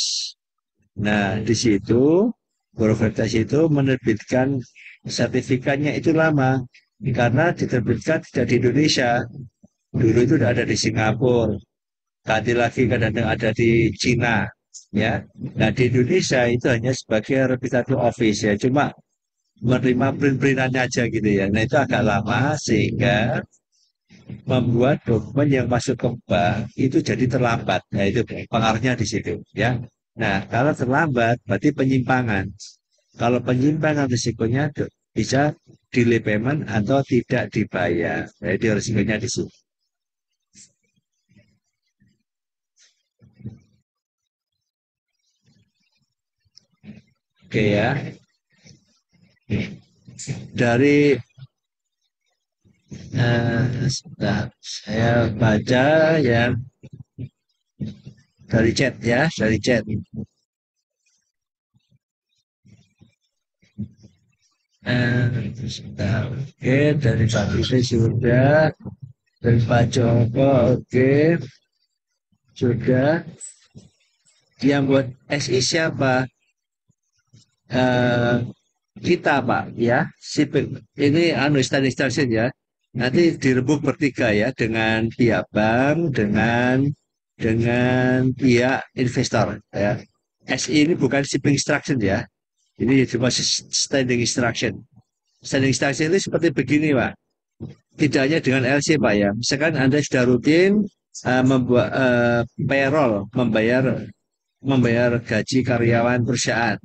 Nah, di situ Bureau Veritas itu menerbitkan sertifikatnya itu lama karena diterbitkan tidak di Indonesia. Dulu itu sudah ada di Singapura, tadi lagi kadang-kadang ada di Cina, ya. Nah, di Indonesia itu hanya sebagai representative office ya, cuma menerima print-printannya aja gitu ya. Nah, itu agak lama sehingga membuat dokumen yang masuk ke bank itu jadi terlambat. Nah, itu pengaruhnya di situ ya. Nah, kalau terlambat berarti penyimpangan. Kalau penyimpangan risikonya bisa delay payment atau tidak dibayar. Jadi risikonya di situ. Oke ya. Dari saya baca ya dari chat ya, dari chat. Oke, dari Pak Bisi sudah, dari Pak Joko, oke, sudah. Yang buat SI siapa? Kita Pak ya, ini standing instruction ya. Nanti dirembuk bertiga ya dengan pihak bank, dengan pihak investor ya. SI ini bukan shipping instruction ya. Ini cuma standing instruction. Standing instruction itu seperti begini Pak. Tidak hanya dengan LC Pak ya. Misalkan Anda sudah rutin membuat payroll, membayar gaji karyawan perusahaan.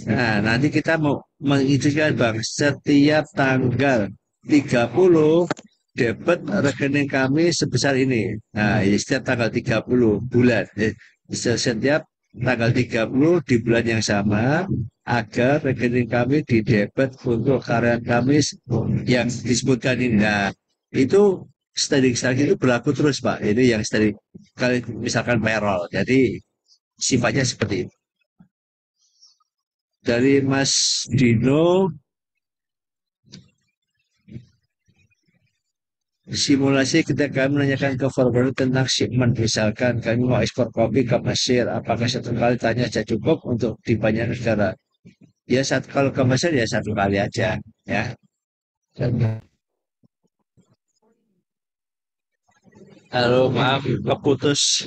Nah, nanti kita mau menginstruksikan Bang, setiap tanggal 30 debit rekening kami sebesar ini. Nah, setiap tanggal 30 bulan. Setiap tanggal 30 di bulan yang sama agar rekening kami didebet untuk karyawan kami yang disebutkan ini. Nah, itu standing instruction itu berlaku terus Pak. Ini yang standing kali misalkan payroll. Jadi sifatnya seperti itu. Dari Mas Dino, simulasi ketika kami menanyakan ke forwarder tentang shipment, misalkan kami mau ekspor kopi ke Mesir, apakah satu kali tanya saja cukup untuk di banyak negara? Ya kalau ke Mesir ya satu kali aja, ya. Halo, maaf keputus.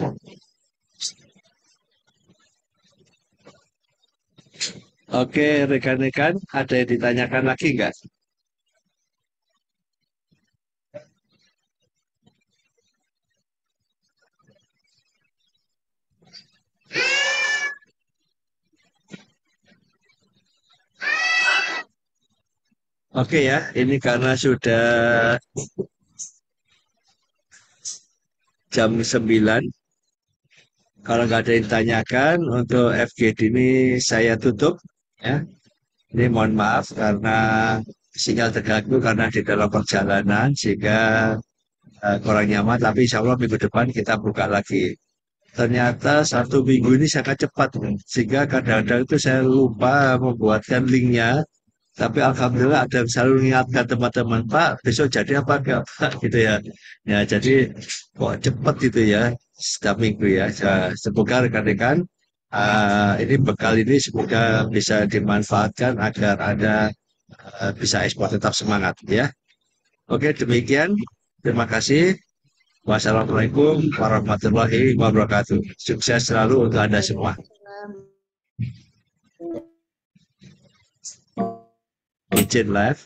Oke, rekan-rekan, ada yang ditanyakan lagi enggak? Oke ya, ini karena sudah jam 9. Kalau nggak ada yang ditanyakan, untuk FGD ini saya tutup. Ya. Ini mohon maaf karena sinyal terganggu karena di dalam perjalanan sehingga kurang nyaman. Tapi insya Allah minggu depan kita buka lagi. ternyata 1 minggu ini sangat cepat, sehingga kadang-kadang itu saya lupa membuatkan linknya. Tapi alhamdulillah ada yang selalu mengingatkan teman-teman, Pak, besok jadi apa enggak, Pak, gitu ya. Ya, jadi kok cepat gitu ya, setiap minggu ya. Semoga rekan-rekan ini bekal ini semoga bisa dimanfaatkan agar Anda bisa ekspor tetap semangat ya. Oke, demikian. Terima kasih. Wassalamualaikum warahmatullahi wabarakatuh. Sukses selalu untuk Anda semua. Izin live.